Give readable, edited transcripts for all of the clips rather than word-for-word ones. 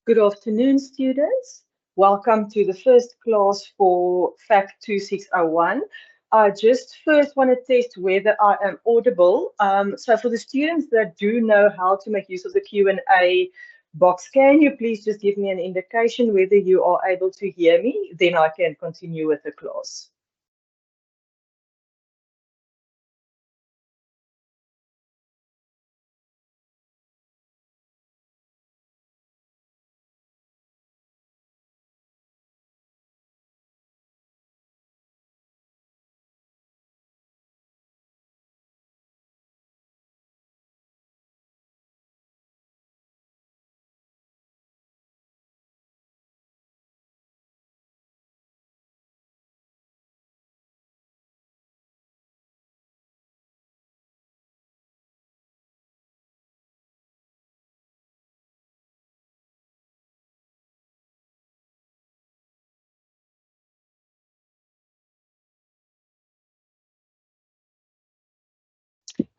Good afternoon, students. Welcome to the first class for FAC2601. I just first want to test whether I am audible. So for the students that do know how to make use of the Q&A box, can you please just give me an indication whether you are able to hear me? Then I can continue with the class.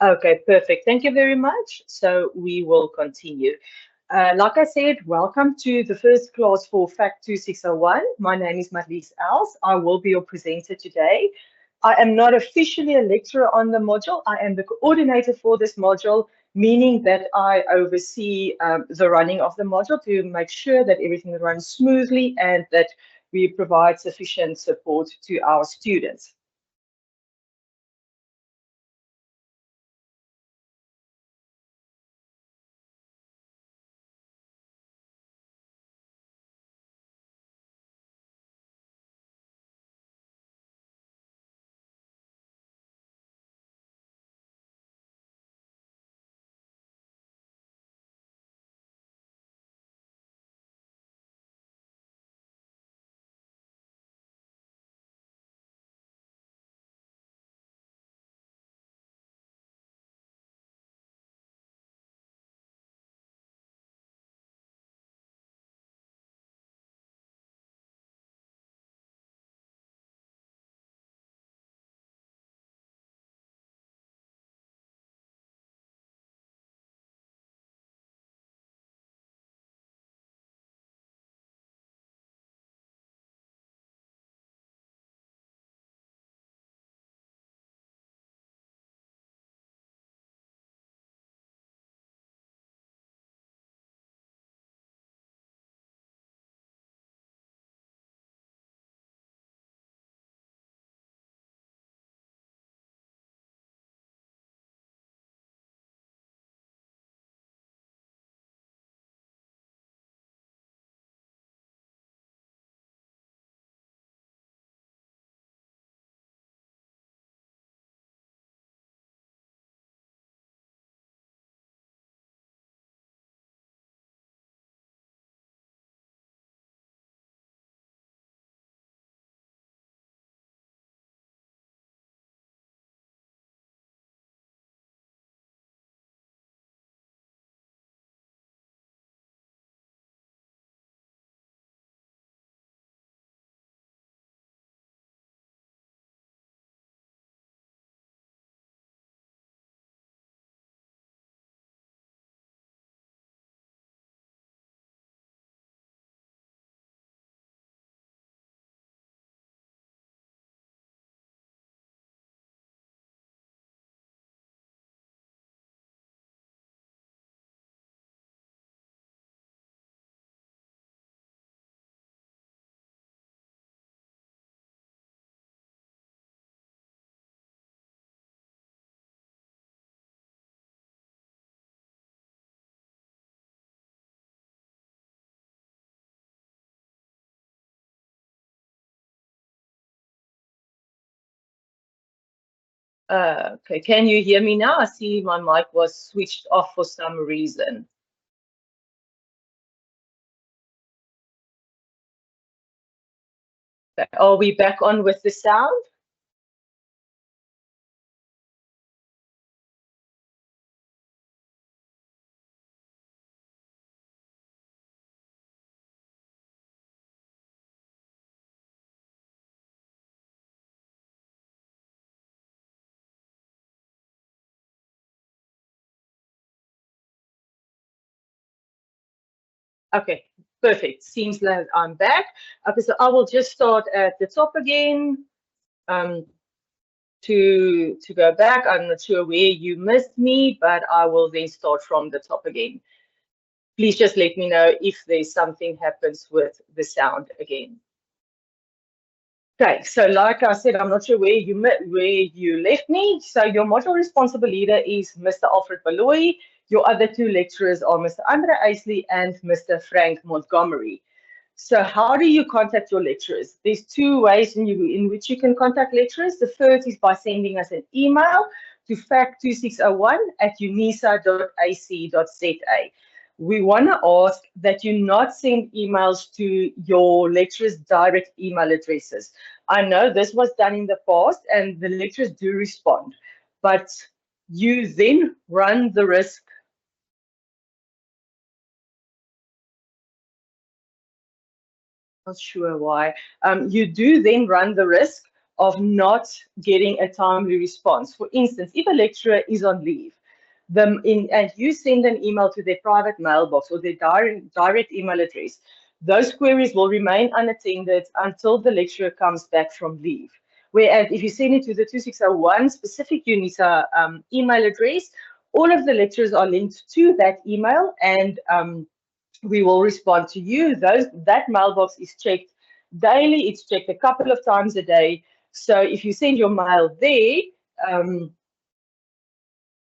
Okay, perfect. Thank you very much. So we will continue. Like I said, welcome to the first class for FAC 2601. My name is Marlies Els. I will be your presenter today. I am not officially a lecturer on the module. I am the coordinator for this module, meaning that I oversee the running of the module to make sure that everything runs smoothly and that we provide sufficient support to our students. Okay, can you hear me now? I see my mic was switched off for some reason. Are we back on with the sound? Okay, Perfect. Seems like I'm back. Okay, so I will just start at the top again. To go back, I'm not sure where you missed me, but I will then start from the top again. Please just let me know if there's something happens with the sound again. Okay, so like I said, I'm not sure where you left me. So your module responsible leader is Mr. Alfred Baloy. Your other two lecturers are Mr. Andre Eisley and Mr. Frank Montgomery. So how do you contact your lecturers? There's two ways in which you can contact lecturers. The first is by sending us an email to fac2601@unisa.ac.za. We want to ask that you not send emails to your lecturers' direct email addresses. I know this was done in the past and the lecturers do respond, but you then run the risk. Not sure why. You do then run the risk of not getting a timely response. For instance, if a lecturer is on leave, and you send an email to their private mailbox or their direct email address, those queries will remain unattended until the lecturer comes back from leave. Whereas if you send it to the 2601 specific UNISA email address, all of the lecturers are linked to that email, and we will respond to you. That mailbox is checked daily. It's checked a couple of times a day. So if you send your mail there,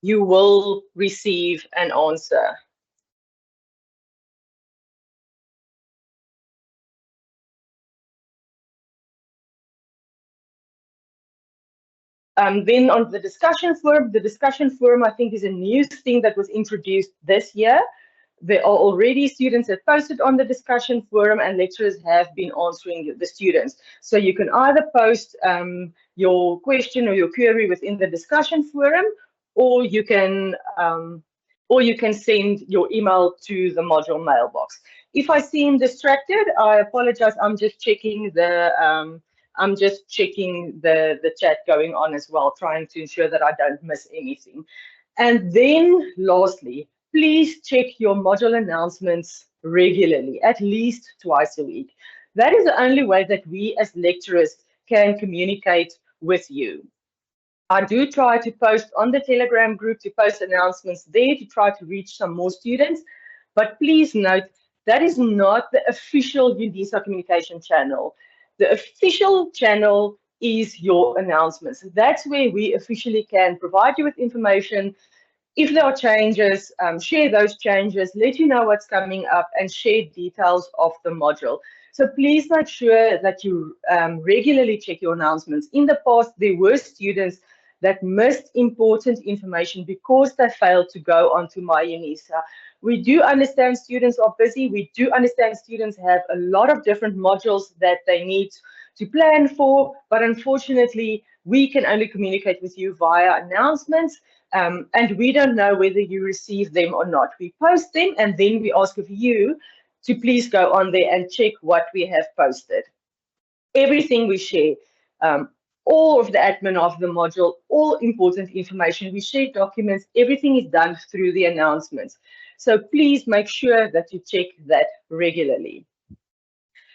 you will receive an answer. Then on the discussion forum, I think is a new thing that was introduced this year. There are already students that posted on the discussion forum, and lecturers have been answering the students. So you can either post your question or your query within the discussion forum, or you can send your email to the module mailbox. If I seem distracted, I apologize. I'm just checking the chat going on as well, trying to ensure that I don't miss anything. And then lastly, please check your module announcements regularly, at least twice a week. That is the only way that we as lecturers can communicate with you. I do try to post on the Telegram group, to post announcements there to try to reach some more students. But please note, that is not the official UNISA communication channel. The official channel is your announcements. That's where we officially can provide you with information. If there are changes, share those changes, let you know what's coming up, and share details of the module. So please make sure that you regularly check your announcements. In the past, there were students that missed important information because they failed to go onto My UNISA. We do understand students are busy. We do understand students have a lot of different modules that they need to plan for, but unfortunately, we can only communicate with you via announcements. And we don't know whether you receive them or not. We post them, and then we ask of you to please go on there and check what we have posted. Everything we share, all of the admin of the module, all important information, we share documents, everything is done through the announcements. So please make sure that you check that regularly.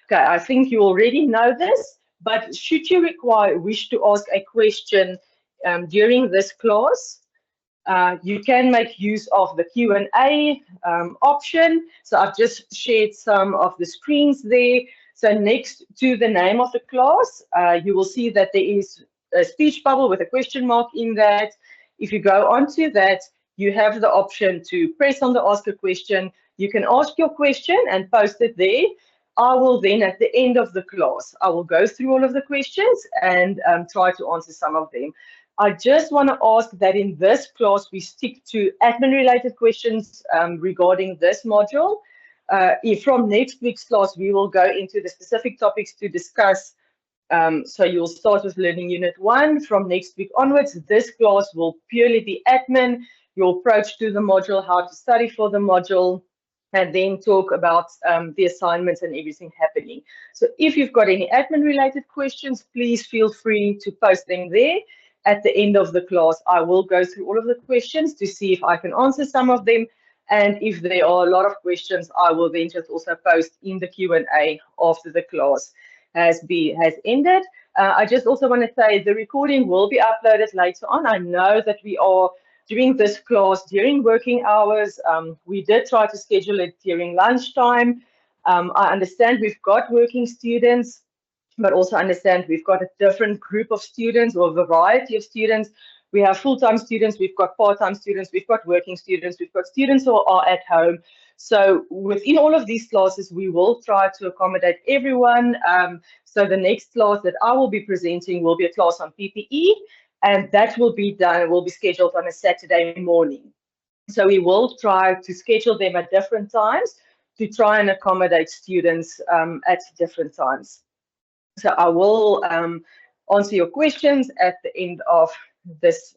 Okay, I think you already know this, but should you wish to ask a question during this class, you can make use of the Q&A option. So I've just shared some of the screens there. So next to the name of the class, you will see that there is a speech bubble with a question mark in that. If you go onto that, you have the option to press on the ask a question. You can ask your question and post it there. I will then, at the end of the class, I will go through all of the questions and try to answer some of them. I just want to ask that in this class, we stick to admin-related questions regarding this module. From next week's class, we will go into the specific topics to discuss. So you'll start with Learning Unit 1. From next week onwards, this class will purely be admin, your approach to the module, how to study for the module, and then talk about the assignments and everything happening. So if you've got any admin-related questions, please feel free to post them there. At the end of the class, I will go through all of the questions to see if I can answer some of them. And if there are a lot of questions, I will then just also post in the Q&A after the class has ended. I just also want to say the recording will be uploaded later on. I know that we are doing this class during working hours. We did try to schedule it during lunchtime. I understand we've got working students, but also understand we've got a different group of students or a variety of students. We have full-time students, we've got part-time students, we've got working students, we've got students who are at home. So within all of these classes, we will try to accommodate everyone. So the next class that I will be presenting will be a class on PPE, and that will be scheduled on a Saturday morning. So we will try to schedule them at different times to try and accommodate students at different times. So I will answer your questions at the end of this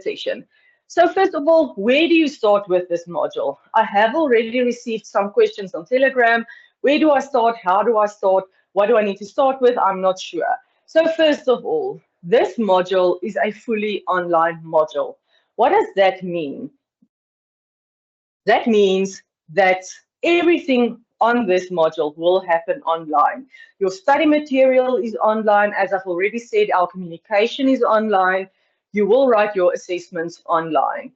session. So first of all, where do you start with this module? I have already received some questions on Telegram. Where do I start? How do I start? What do I need to start with? I'm not sure. So first of all, this module is a fully online module. What does that mean? That means that everything on this module will happen online. Your study material is online. As I've already said, our communication is online. You will write your assessments online.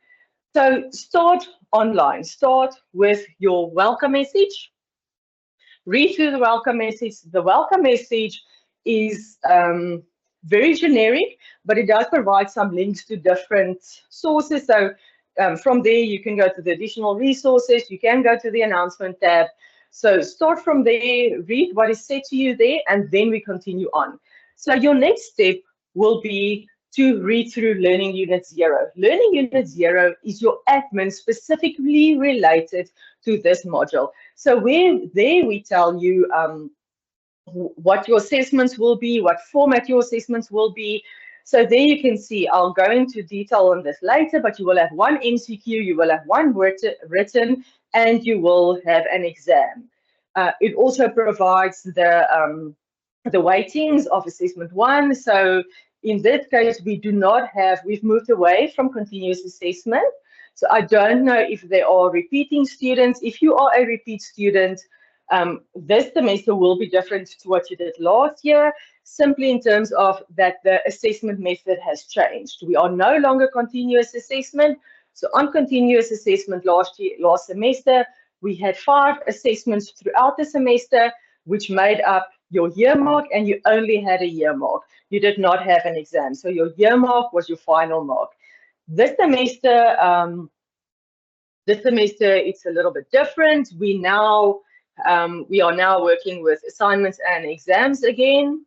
So start online. Start with your welcome message. Read through the welcome message. The welcome message is very generic, but it does provide some links to different sources. So from there, you can go to the additional resources. You can go to the announcement tab. So start from there, read what is said to you there, and then we continue on. So your next step will be to read through Learning Unit 0. Learning Unit 0 is your admin specifically related to this module. So there we tell you what your assessments will be, what format your assessments will be. So there you can see, I'll go into detail on this later, but you will have one MCQ, you will have one written, and you will have an exam. It also provides the weightings of assessment 1. So in that case, we've moved away from continuous assessment. So I don't know if there are repeating students. If you are a repeat student, this semester will be different to what you did last year, simply in terms of that the assessment method has changed. We are no longer continuous assessment. So on continuous assessment last semester, we had 5 assessments throughout the semester, which made up your year mark, and you only had a year mark. You did not have an exam. So your year mark was your final mark. This semester, it's a little bit different. We are now working with assignments and exams again.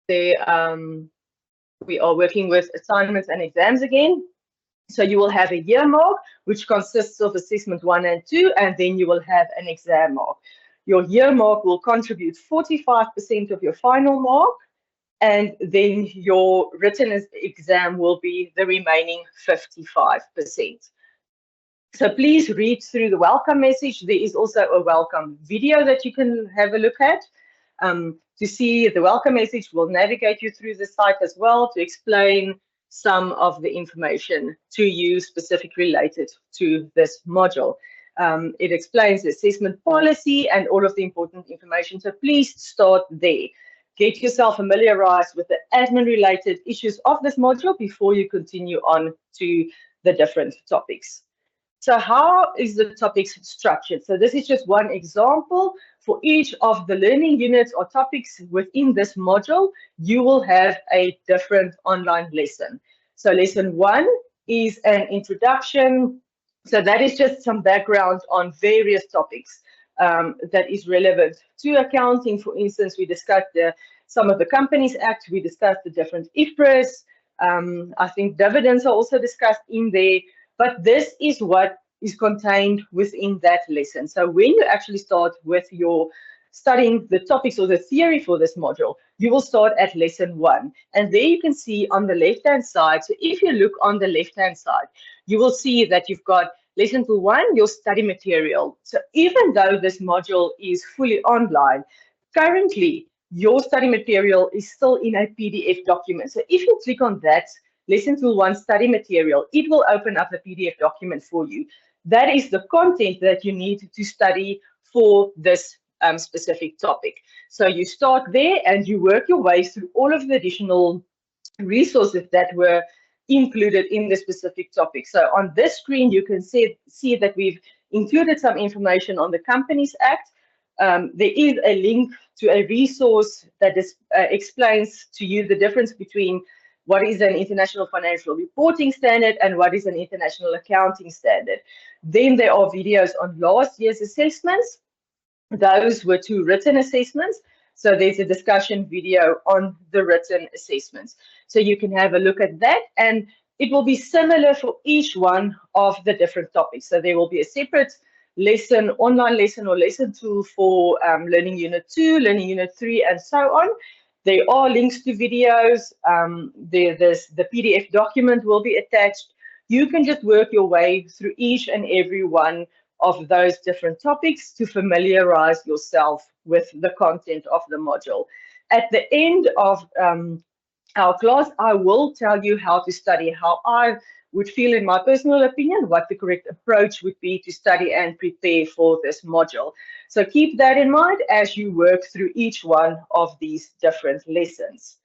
We are working with assignments and exams again. So you will have a year mark, which consists of assessment 1 and 2, and then you will have an exam mark. Your year mark will contribute 45% of your final mark, and then your written exam will be the remaining 55%. So please read through the welcome message. There is also a welcome video that you can have a look at. To see the welcome message, we'll navigate you through the site as well to explain some of the information to you specifically related to this module. It explains the assessment policy and all of the important information. So please start there. Get yourself familiarized with the admin-related issues of this module before you continue on to the different topics. So how is the topics structured? So this is just one example. For each of the learning units or topics within this module, you will have a different online lesson. So lesson 1 is an introduction. So that is just some background on various topics that is relevant to accounting. For instance, we discussed some of the Companies Act. We discussed the different IFRS. I think dividends are also discussed in there. But this is what is contained within that lesson. So when you actually start with your studying the topics or the theory for this module, you will start at lesson 1. And there you can see on the left-hand side, so if you look on the left-hand side, you will see that you've got lesson 1, your study material. So even though this module is fully online, currently your study material is still in a PDF document. So if you click on that Lesson Tool 1 study material, it will open up the PDF document for you. That is the content that you need to study for this specific topic. So you start there and you work your way through all of the additional resources that were included in the specific topic. So on this screen, you can see that we've included some information on the Companies Act. There is a link to a resource that explains to you the difference between what is an international financial reporting standard and what is an international accounting standard. Then there are videos on last year's assessments. Those were 2 written assessments. So there's a discussion video on the written assessments. So you can have a look at that, and it will be similar for each one of the different topics. So there will be a separate lesson, online lesson or lesson tool for Learning Unit 2, Learning Unit 3, and so on. There are links to videos. The PDF document will be attached. You can just work your way through each and every one of those different topics to familiarize yourself with the content of the module. At the end of our class, I will tell you how to study, how I would feel, in my personal opinion, what the correct approach would be to study and prepare for this module. So keep that in mind as you work through each one of these different lessons.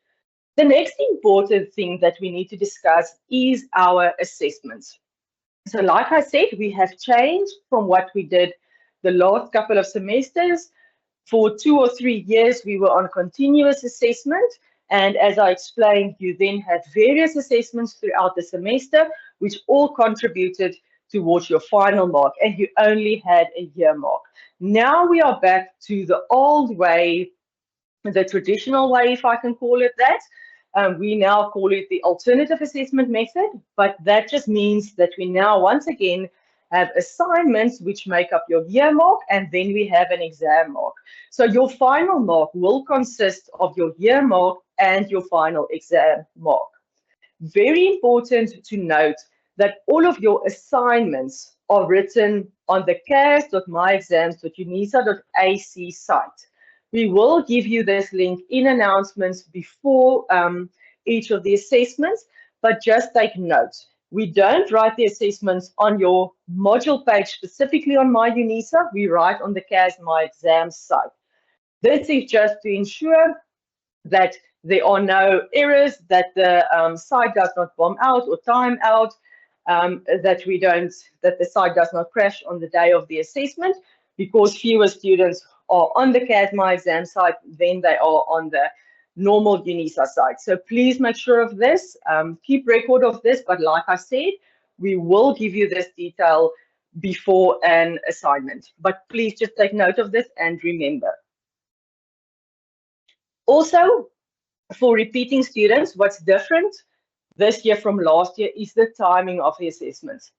The next important thing that we need to discuss is our assessments. So like I said, we have changed from what we did the last couple of semesters. For 2 or 3 years, we were on continuous assessment. And as I explained, you then had various assessments throughout the semester, which all contributed towards your final mark, and you only had a year mark. Now we are back to the old way, the traditional way, if I can call it that. We now call it the alternative assessment method, but that just means that we now once again have assignments which make up your year mark, and then we have an exam mark. So your final mark will consist of your year mark and your final exam mark. Very important to note that all of your assignments are written on the cas.myexams.unisa.ac site. We will give you this link in announcements before each of the assessments, but just take note. We don't write the assessments on your module page specifically on MyUnisa. We write on the CAS My Exams site. This is just to ensure that there are no errors, that the site does not bomb out or time out, that the site does not crash on the day of the assessment, because fewer students are on the CAS My Exam site than they are on the normal UNISA site. So please make sure of this, keep record of this, but like I said, we will give you this detail before an assignment. But please just take note of this and remember. Also, for repeating students, what's different this year from last year is the timing of the assessments,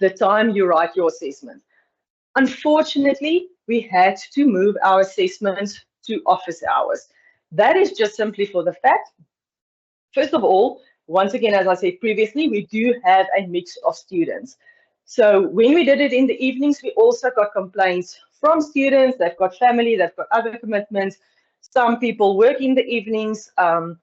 the time you write your assessment. Unfortunately, we had to move our assessments to office hours. That is just simply for the fact, first of all, once again, as I said previously, we do have a mix of students. So when we did it in the evenings, we also got complaints from students. They've got family, they've got other commitments. Some people work in the evenings. Scheduling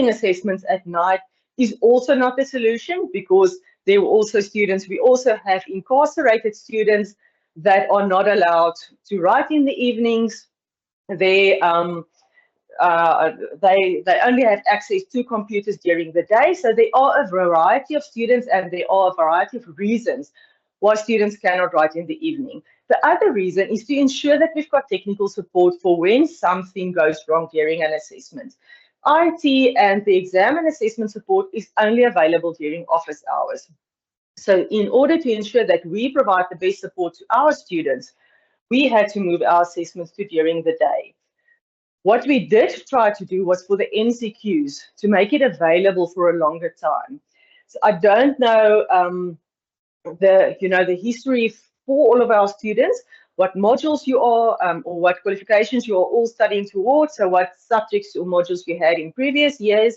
assessments at night is also not the solution, because there were also students, we also have incarcerated students that are not allowed to write in the evenings. They only have access to computers during the day. So there are a variety of students, and there are a variety of reasons why students cannot write in the evening. The other reason is to ensure that we've got technical support for when something goes wrong during an assessment. IT and the exam and assessment support is only available during office hours. So in order to ensure that we provide the best support to our students, we had to move our assessments to during the day. What we did try to do was for the MCQs to make it available for a longer time. So I don't know the history for all of our students, what modules you are or what qualifications you are all studying towards, so what subjects or modules you had in previous years.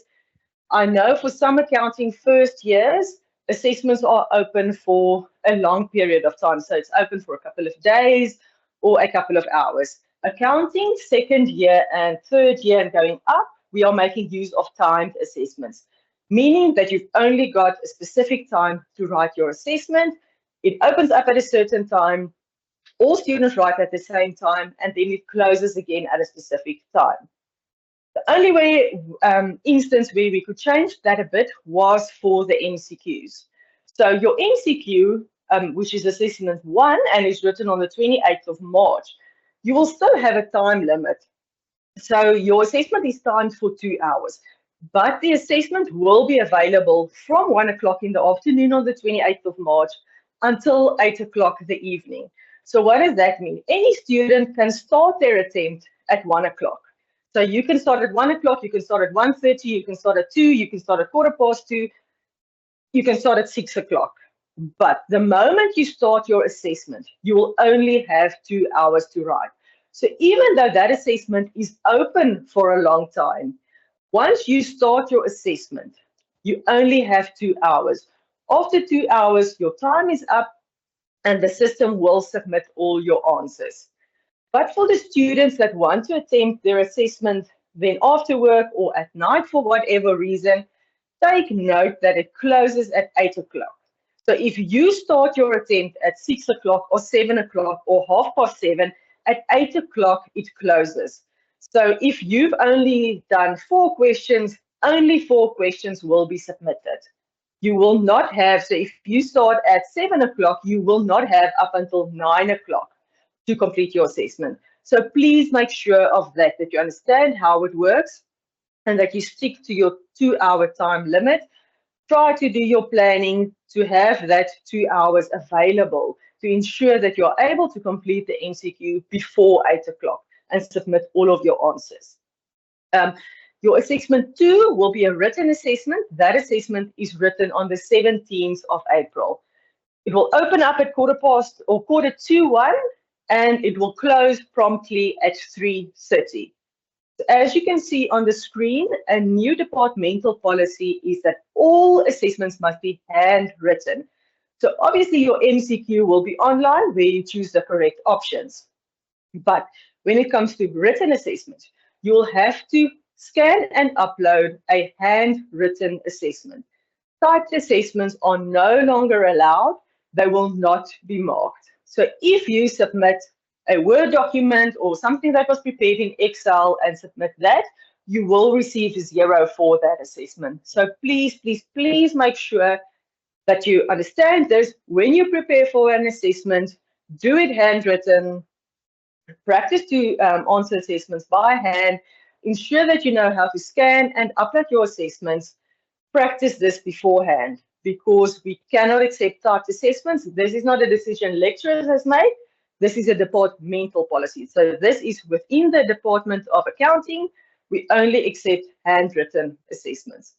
I know for some accounting first years, assessments are open for a long period of time. So it's open for a couple of days or a couple of hours. Accounting second year and third year and going up, we are making use of timed assessments, meaning that you've only got a specific time to write your assessment. It opens up at a certain time. All students write at the same time, and then it closes again at a specific time. The only instance where we could change that a bit was for the MCQs. So your MCQ, which is assessment 1 and is written on the 28th of March, you will still have a time limit. So your assessment is timed for 2 hours, but the assessment will be available from 1 o'clock in the afternoon on the 28th of March until 8 o'clock in the evening. So what does that mean? Any student can start their attempt at 1 o'clock. So you can start at 1 o'clock, you can start at 1:30, you can start at 2, you can start at 2:15, you can start at 6 o'clock. But the moment you start your assessment, you will only have 2 hours to write. So even though that assessment is open for a long time, once you start your assessment, you only have 2 hours. After 2 hours, your time is up and the system will submit all your answers. But for the students that want to attempt their assessment then after work or at night for whatever reason, take note that it closes at 8 o'clock. So if you start your attempt at 6 o'clock or 7 o'clock or 7:30, at 8 o'clock it closes. So if you've only done 4 questions, only 4 questions will be submitted. You will not have, so if you start at 7 o'clock, you will not have up until 9 o'clock to complete your assessment. So please make sure of that you understand how it works and that you stick to your 2-hour time limit. Try to do your planning to have that 2 hours available to ensure that you're able to complete the MCQ before 8 o'clock and submit all of your answers. Your assessment 2 will be a written assessment. That assessment is written on the 17th of April. It will open up at 1:45, and it will close promptly at 3:30. As you can see on the screen, a new departmental policy is that all assessments must be handwritten. So obviously your MCQ will be online where you choose the correct options. But when it comes to written assessments, you will have to scan and upload a handwritten assessment. Typed assessments are no longer allowed. They will not be marked. So if you submit a Word document or something that was prepared in Excel and submit that, you will receive 0 for that assessment. So please, please, please make sure that you understand this. When you prepare for an assessment, do it handwritten. Practice to answer assessments by hand. Ensure that you know how to scan and upload your assessments. Practice this beforehand because we cannot accept typed assessments. This is not a decision lecturers has made. This is a departmental policy. So this is within the Department of Accounting. We only accept handwritten assessments.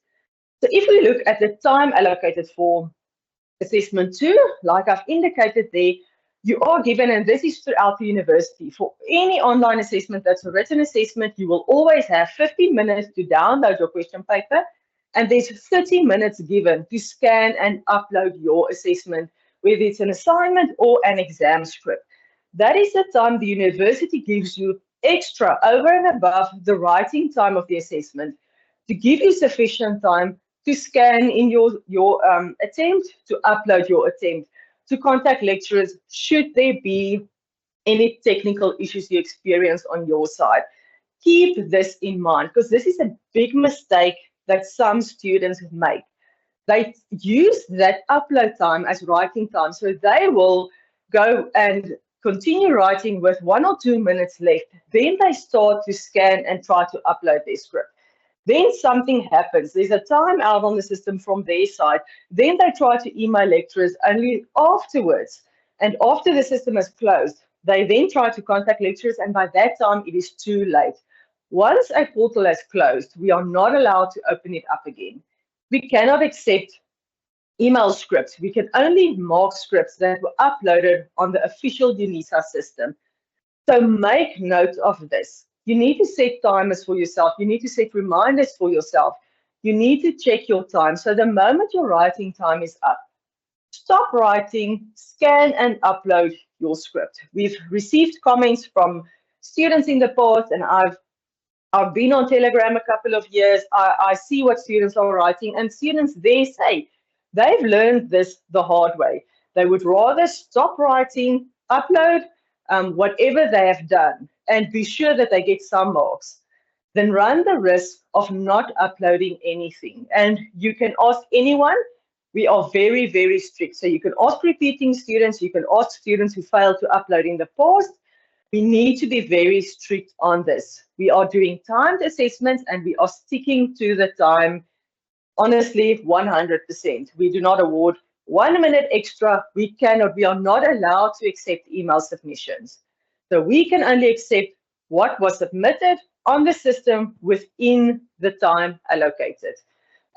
So if we look at the time allocated for assessment 2, like I've indicated there, you are given, and this is throughout the university, for any online assessment that's a written assessment, you will always have 15 minutes to download your question paper, and there's 30 minutes given to scan and upload your assessment, whether it's an assignment or an exam script. That is the time the university gives you extra over and above the writing time of the assessment to give you sufficient time to scan in your attempt, to upload your attempt, to contact lecturers should there be any technical issues you experience on your side. Keep this in mind because this is a big mistake that some students make. They use that upload time as writing time, so they will go and continue writing with 1 or 2 minutes left. Then they start to scan and try to upload their script. Then something happens. There's a timeout on the system from their side. Then they try to email lecturers only afterwards. And after the system is closed, they then try to contact lecturers, and by that time, it is too late. Once a portal has closed, we are not allowed to open it up again. We cannot accept email scripts. We can only mark scripts that were uploaded on the official UNISA system. So make note of this. You need to set timers for yourself. You need to set reminders for yourself. You need to check your time. So the moment your writing time is up, stop writing, scan and upload your script. We've received comments from students in the past, and I've I've been on Telegram a couple of years. I see what students are writing, and students there say they've learned this the hard way. They would rather stop writing, upload whatever they have done, and be sure that they get some marks, than run the risk of not uploading anything. And you can ask anyone. We are very, very strict. So you can ask repeating students, you can ask students who failed to upload in the past. We need to be very strict on this. We are doing timed assessments and we are sticking to the time, honestly, 100%. We do not award 1 minute extra. We are not allowed to accept email submissions. So we can only accept what was submitted on the system within the time allocated.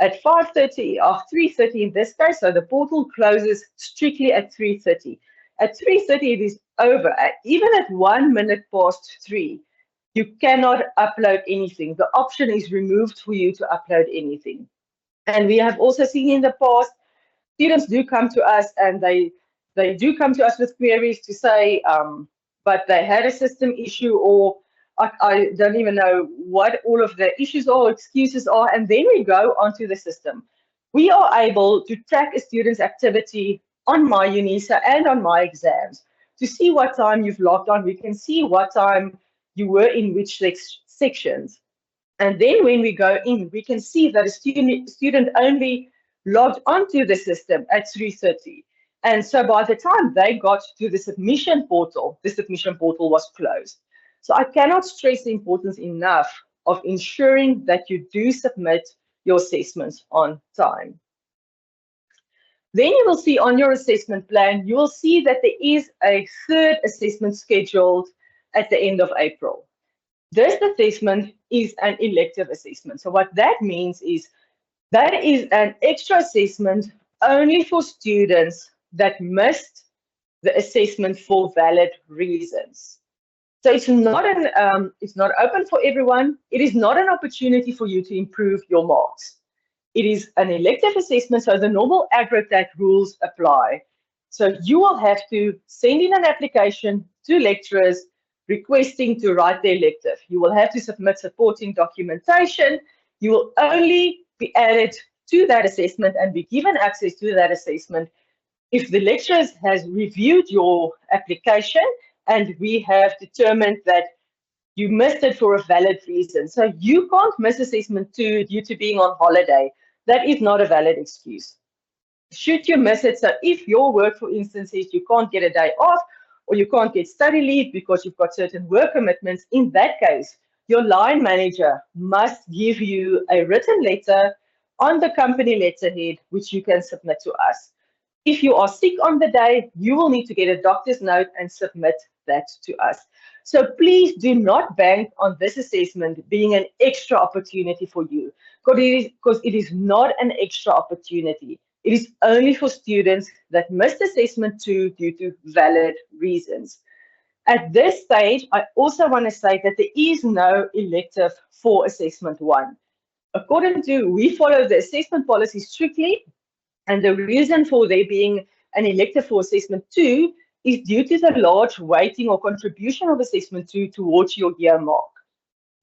At 5:30 or 3:30 in this case, so the portal closes strictly at 3:30. At 3:30 it is over. Even at 1 minute past 3, you cannot upload anything. The option is removed for you to upload anything. And we have also seen in the past, students do come to us and they do come to us with queries to say, but they had a system issue, or I don't even know what all of the issues or excuses are. And then we go onto the system. We are able to track a student's activity on my UNISA and on my exams to see what time you've logged on. We can see what time you were in which sections. And then when we go in, we can see that a student only logged onto the system at 3:30. And so by the time they got to the submission portal was closed. So I cannot stress the importance enough of ensuring that you do submit your assessments on time. Then you will see on your assessment plan, you will see that there is a third assessment scheduled at the end of April. This assessment is an elective assessment. So what that means is that is an extra assessment only for students that missed the assessment for valid reasons. So it's not open for everyone. It is not an opportunity for you to improve your marks. It is an elective assessment, so the normal aggregate rules apply. So you will have to send in an application to lecturers requesting to write the elective. You will have to submit supporting documentation. You will only be added to that assessment and be given access to that assessment if the lecturer has reviewed your application and we have determined that you missed it for a valid reason. So you can't miss assessment 2 due to being on holiday. That is not a valid excuse. Should you miss it, so if your work, for instance, says you can't get a day off or you can't get study leave because you've got certain work commitments, in that case, your line manager must give you a written letter on the company letterhead, which you can submit to us. If you are sick on the day, you will need to get a doctor's note and submit that to us. So please do not bank on this assessment being an extra opportunity for you, because it is not an extra opportunity. It is only for students that missed assessment 2 due to valid reasons. At this stage, I also want to say that there is no elective for assessment 1. We follow the assessment policy strictly, and the reason for there being an elective for assessment 2 is due to the large weighting or contribution of assessment 2 towards your year mark.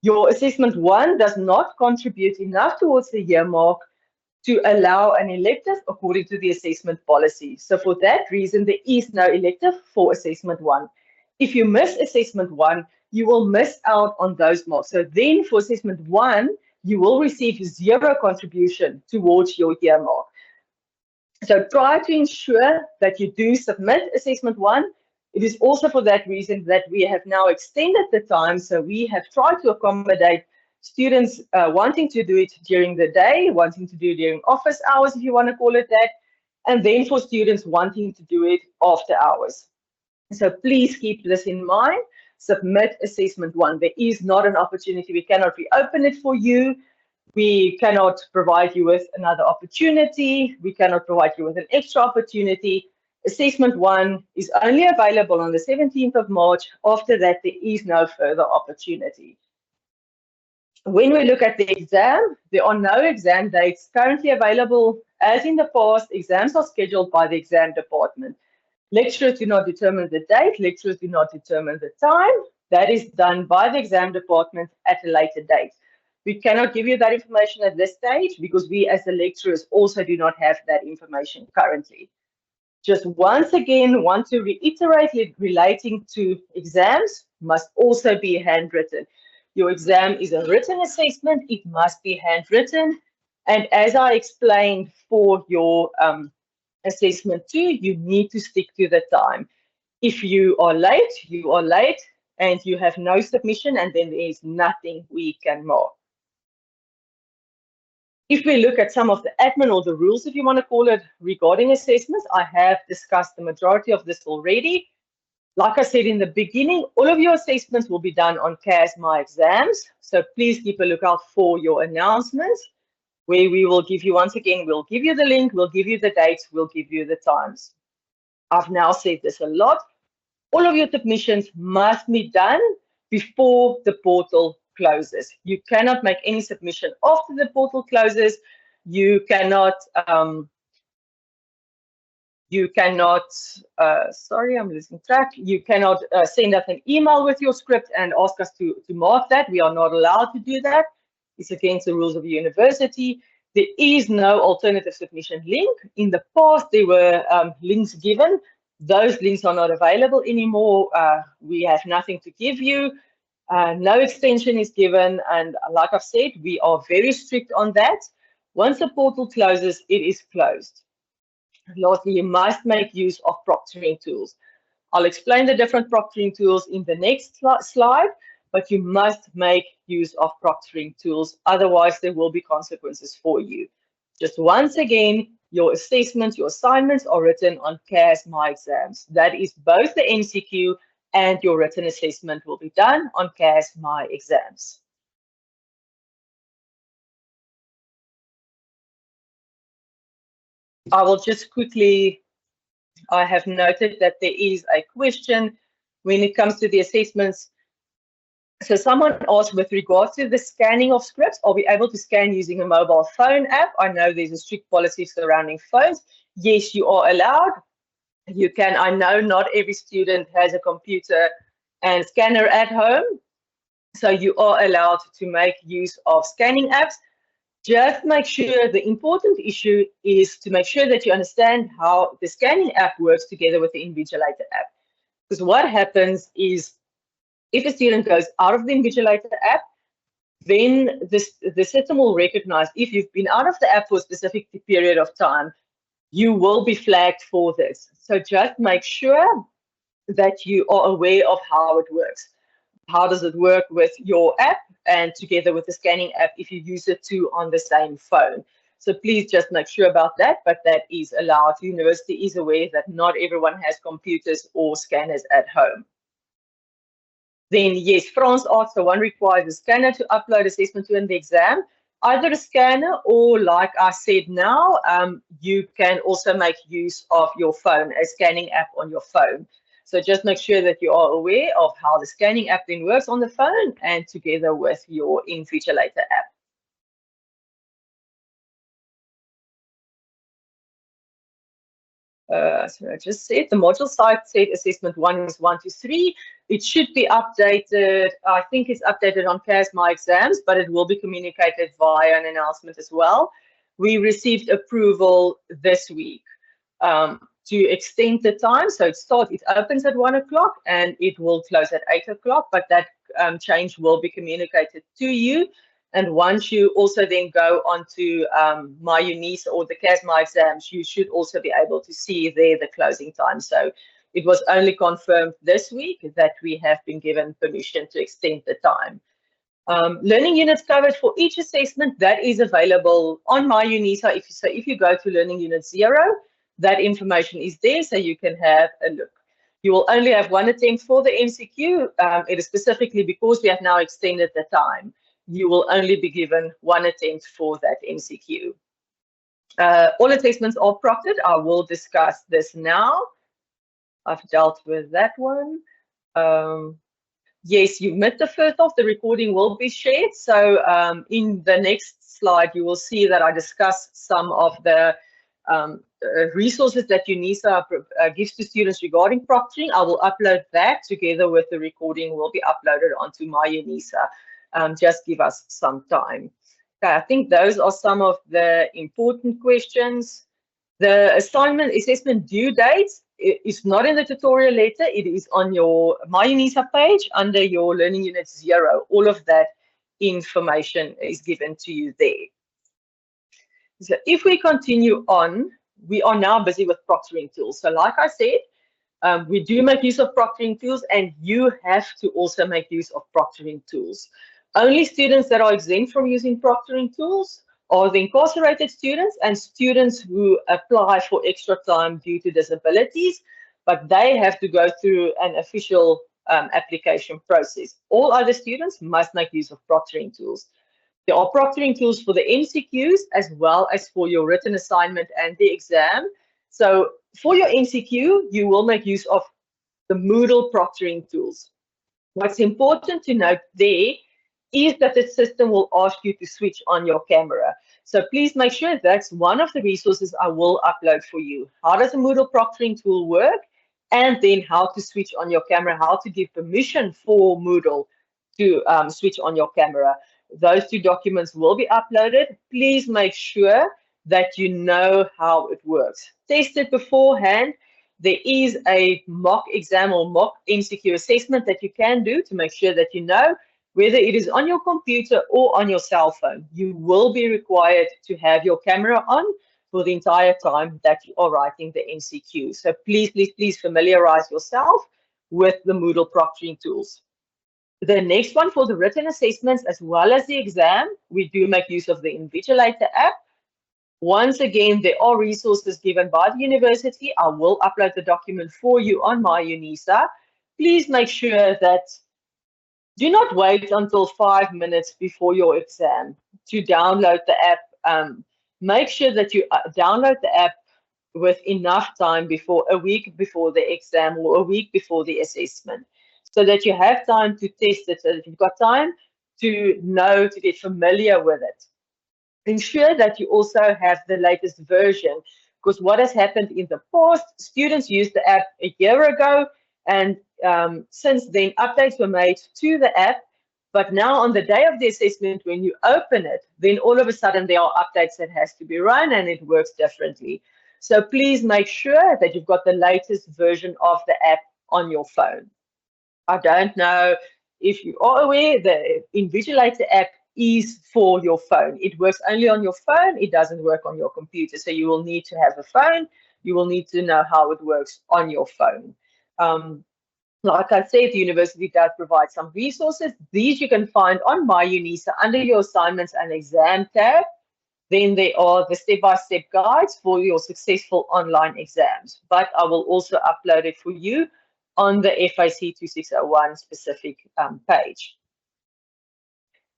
Your assessment 1 does not contribute enough towards the year mark to allow an elective according to the assessment policy. So for that reason, there is no elective for assessment 1. If you miss assessment 1, you will miss out on those marks. So then for assessment 1, you will receive 0 contribution towards your year mark. So try to ensure that you do submit assessment 1. It is also for that reason that we have now extended the time. So we have tried to accommodate students wanting to do it during the day, wanting to do it during office hours, if you want to call it that, and then for students wanting to do it after hours. So please keep this in mind. Submit assessment 1. There is not an opportunity. We cannot reopen it for you. We cannot provide you with another opportunity. We cannot provide you with an extra opportunity. Assessment 1 is only available on the 17th of March. After that, there is no further opportunity. When we look at the exam, there are no exam dates currently available. As in the past, exams are scheduled by the exam department. Lecturers do not determine the date. Lecturers do not determine the time. That is done by the exam department at a later date. We cannot give you that information at this stage because we as the lecturers also do not have that information currently. Just once again, want to reiterate relating to exams must also be handwritten. Your exam is a written assessment, it must be handwritten. And as I explained for your assessment too, you need to stick to the time. If you are late, you are late and you have no submission, and then there is nothing we can mark. If we look at some of the admin or the rules, if you want to call it, regarding assessments, I have discussed the majority of this already. Like I said in the beginning, all of your assessments will be done on CAS My Exams. So please keep a lookout for your announcements, where we will give you, once again, we'll give you the link, we'll give you the dates, we'll give you the times. I've now said this a lot. All of your submissions must be done before the portal closes. You cannot make any submission after the portal closes. You cannot, sorry, I'm losing track. You cannot send us an email with your script and ask us to mark that. We are not allowed to do that. It's against the rules of the university. There is no alternative submission link. In the past, there were links given. Those links are not available anymore. We have nothing to give you. No extension is given. And like I've said, we are very strict on that. Once the portal closes, it is closed. Lastly, you must make use of proctoring tools. I'll explain the different proctoring tools in the next slide, but you must make use of proctoring tools. Otherwise, there will be consequences for you. Just once again, your assessments, your assignments are written on CAS My Exams. That is both the MCQ and your written assessment will be done on CAS My Exams. I will just quickly, I have noted that there is a question when it comes to the assessments. So someone asked with regards to the scanning of scripts, are we able to scan using a mobile phone app? I know there's a strict policy surrounding phones. Yes, you are allowed. You can, I know not every student has a computer and scanner at home. So you are allowed to make use of scanning apps. Just make sure, the important issue is to make sure that you understand how the scanning app works together with the Invigilator app. Because what happens is, if a student goes out of the Invigilator app, then the system will recognize if you've been out of the app for a specific period of time, you will be flagged for this. So just make sure that you are aware of how it works. How does it work with your app and together with the scanning app if you use it too on the same phone? So please just make sure about that, but that is allowed. The university is aware that not everyone has computers or scanners at home. Then yes, Frans asked, so one requires a scanner to upload assessment to in the exam. Either a scanner or, like I said now, you can also make use of your phone, a scanning app on your phone. So just make sure that you are aware of how the scanning app then works on the phone and together with your Invigilator app. So I just said the module site said assessment 1 is 1 to 3. It should be updated. I think it's updated on CAS My Exams, but it will be communicated via an announcement as well. We received approval this week to extend the time. So it opens at 1 o'clock and it will close at 8 o'clock, but that change will be communicated to you. And once you also then go onto My UNISA or the CAS My Exams, you should also be able to see there the closing time. So it was only confirmed this week that we have been given permission to extend the time. Learning units covered for each assessment, that is available on My UNISA. If you go to Learning Unit 0, that information is there so you can have a look. You will only have one attempt for the MCQ. It is specifically because we have now extended the time. You will only be given one attempt for that MCQ. All assessments are proctored. I will discuss this now. I've dealt with that one. Yes, you've met the first off. The recording will be shared. So in the next slide, you will see that I discuss some of the resources that UNISA gives to students regarding proctoring. I will upload that together with the recording will be uploaded onto my UNISA. Just give us some time. Okay, I think those are some of the important questions. The assessment due dates is not in the tutorial letter. It is on your My UNISA page under your Learning Unit 0. All of that information is given to you there. So if we continue on, we are now busy with proctoring tools. So like I said, we do make use of proctoring tools, and you have to also make use of proctoring tools. Only students that are exempt from using proctoring tools are the incarcerated students and students who apply for extra time due to disabilities, but they have to go through an official application process. All other students must make use of proctoring tools. There are proctoring tools for the MCQs as well as for your written assignment and the exam. So for your MCQ, you will make use of the Moodle proctoring tools. What's important to note there is that the system will ask you to switch on your camera. So please make sure that's one of the resources I will upload for you. How does a Moodle proctoring tool work? And then how to switch on your camera, how to give permission for Moodle to switch on your camera. Those two documents will be uploaded. Please make sure that you know how it works. Test it beforehand. There is a mock exam or mock MCQ assessment that you can do to make sure that you know whether it is on your computer or on your cell phone. You will be required to have your camera on for the entire time that you are writing the MCQ. So please, please, please familiarize yourself with the Moodle proctoring tools. The next one for the written assessments as well as the exam, we do make use of the Invigilator app. Once again, there are resources given by the university. I will upload the document for you on my UNISA. Please make sure that do not wait until 5 minutes before your exam to download the app. Make sure that you download the app with enough time before, a week before the exam or a week before the assessment, so that you have time to test it, so that you've got time to know, to get familiar with it. Ensure that you also have the latest version, because what has happened in the past, students used the app a year ago, and since then updates were made to the app, but now on the day of the assessment, when you open it, then all of a sudden there are updates that has to be run and it works differently. So please make sure that you've got the latest version of the app on your phone. I don't know if you are aware, the Invigilator app is for your phone. It works only on your phone. It doesn't work on your computer. So you will need to have a phone. You will need to know how it works on your phone. Like I said, the university does provide some resources. These you can find on My UNISA under your assignments and exam tab. Then there are the step-by-step guides for your successful online exams. But I will also upload it for you on the FAC2601 specific page.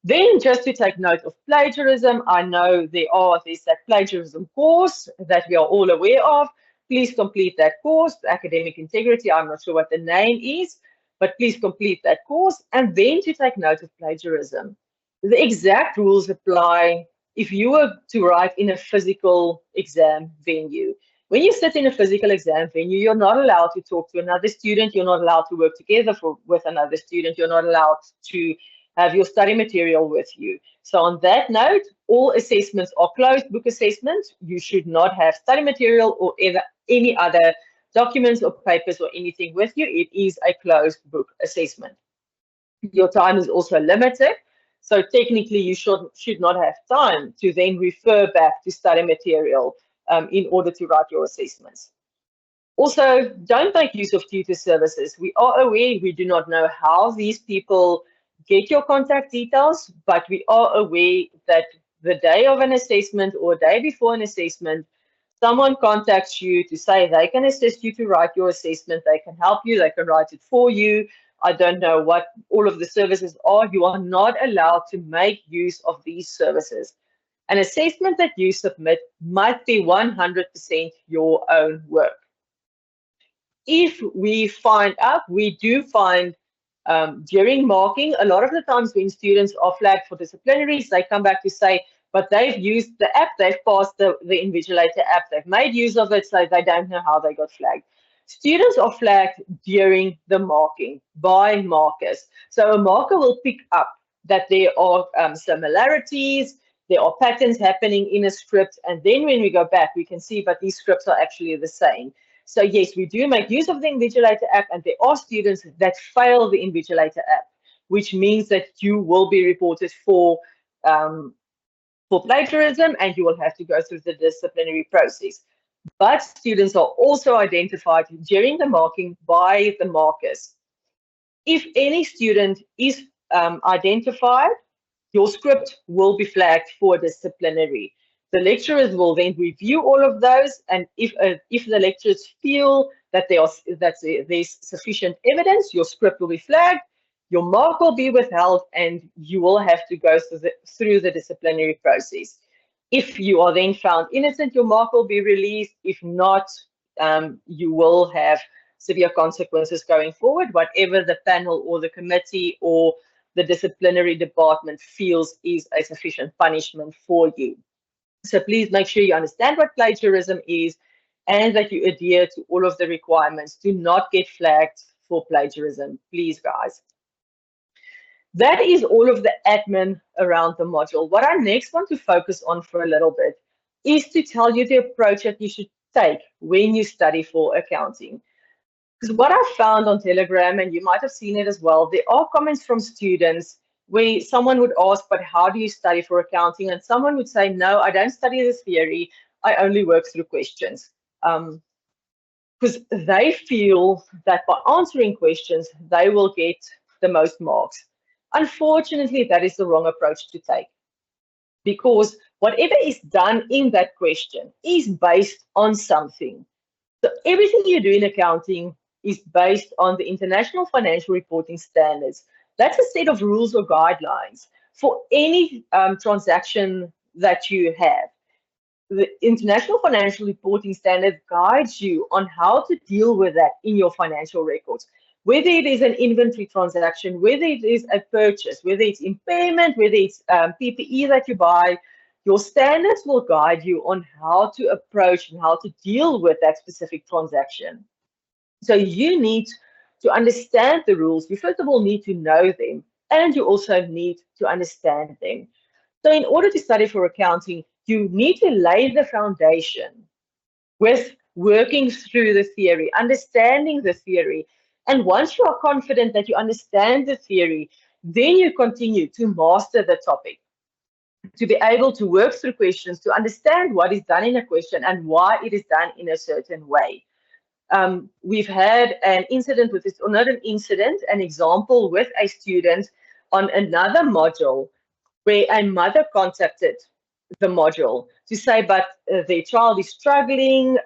Then just to take note of plagiarism, I know there's that plagiarism course that we are all aware of. Please complete that course, Academic Integrity. I'm not sure what the name is, but please complete that course. And then to take note of plagiarism. The exact rules apply if you were to write in a physical exam venue. When you sit in a physical exam venue, you're not allowed to talk to another student. You're not allowed to work together with another student. You're not allowed to have your study material with you. So on that note, all assessments are closed book assessments. You should not have study material or any other documents or papers or anything with you. It is a closed book assessment. Your time is also limited. So technically, you should not have time to then refer back to study material in order to write your assessments. Also, don't make use of tutor services. We are aware, we do not know how these people get your contact details, but we are aware that the day of an assessment or a day before an assessment, someone contacts you to say they can assist you to write your assessment, they can help you, they can write it for you. I don't know what all of the services are. You are not allowed to make use of these services. An assessment that you submit might be 100% your own work. If we find out, we do find during marking, a lot of the times when students are flagged for disciplinaries, they come back to say but they've used the app, they've passed the Invigilator app, they've made use of it, so they don't know how they got flagged. Students are flagged during the marking by markers. So a marker will pick up that there are similarities, there are patterns happening in a script, and then when we go back, we can see, but these scripts are actually the same. So yes, we do make use of the Invigilator app, and there are students that fail the Invigilator app, which means that you will be reported for plagiarism, and you will have to go through the disciplinary process. But students are also identified during the marking by the markers. If any student is identified, your script will be flagged for disciplinary. The lecturers will then review all of those, and if the lecturers feel that there's sufficient evidence, your script will be flagged, your mark will be withheld, and you will have to go through the disciplinary process. If you are then found innocent, your mark will be released. If not, you will have severe consequences going forward, whatever the panel or the committee or the disciplinary department feels is a sufficient punishment for you. So please make sure you understand what plagiarism is and that you adhere to all of the requirements. Do not get flagged for plagiarism, please, guys. That is all of the admin around the module. What I next want to focus on for a little bit is to tell you the approach that you should take when you study for accounting. Because what I found on Telegram, and you might have seen it as well, there are comments from students where someone would ask, but how do you study for accounting? And someone would say, no, I don't study this theory. I only work through questions. Because they feel that by answering questions, they will get the most marks. Unfortunately, that is the wrong approach to take. Because whatever is done in that question is based on something. So everything you do in accounting is based on the International Financial Reporting Standards. That's a set of rules or guidelines for any transaction that you have. The International Financial Reporting Standard guides you on how to deal with that in your financial records. Whether it is an inventory transaction, whether it is a purchase, whether it's impairment, whether it's PPE that you buy, your standards will guide you on how to approach and how to deal with that specific transaction. So you need to understand the rules. You first of all need to know them, and you also need to understand them. So in order to study for accounting, you need to lay the foundation with working through the theory, understanding the theory. And once you are confident that you understand the theory, then you continue to master the topic, to be able to work through questions, to understand what is done in a question and why it is done in a certain way. We've had an incident with this, or not an incident, an example with a student on another module where a mother contacted the module to say, but their child is struggling,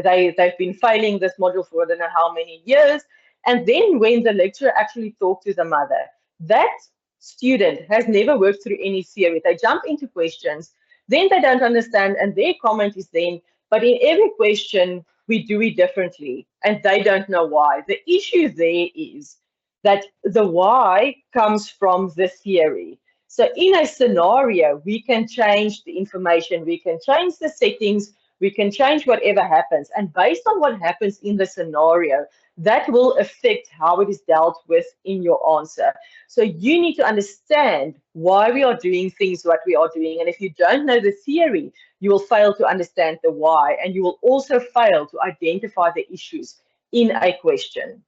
they've been failing this module for I don't know how many years. And then when the lecturer actually talked to the mother, that student has never worked through any theory. They jump into questions, then they don't understand, and their comment is then, but in every question, we do it differently, and they don't know why. The issue there is that the why comes from the theory. So in a scenario, we can change the information, we can change the settings, we can change whatever happens. And based on what happens in the scenario, that will affect how it is dealt with in your answer. So you need to understand why we are doing things what we are doing. And if you don't know the theory, you will fail to understand the why, and you will also fail to identify the issues in a question.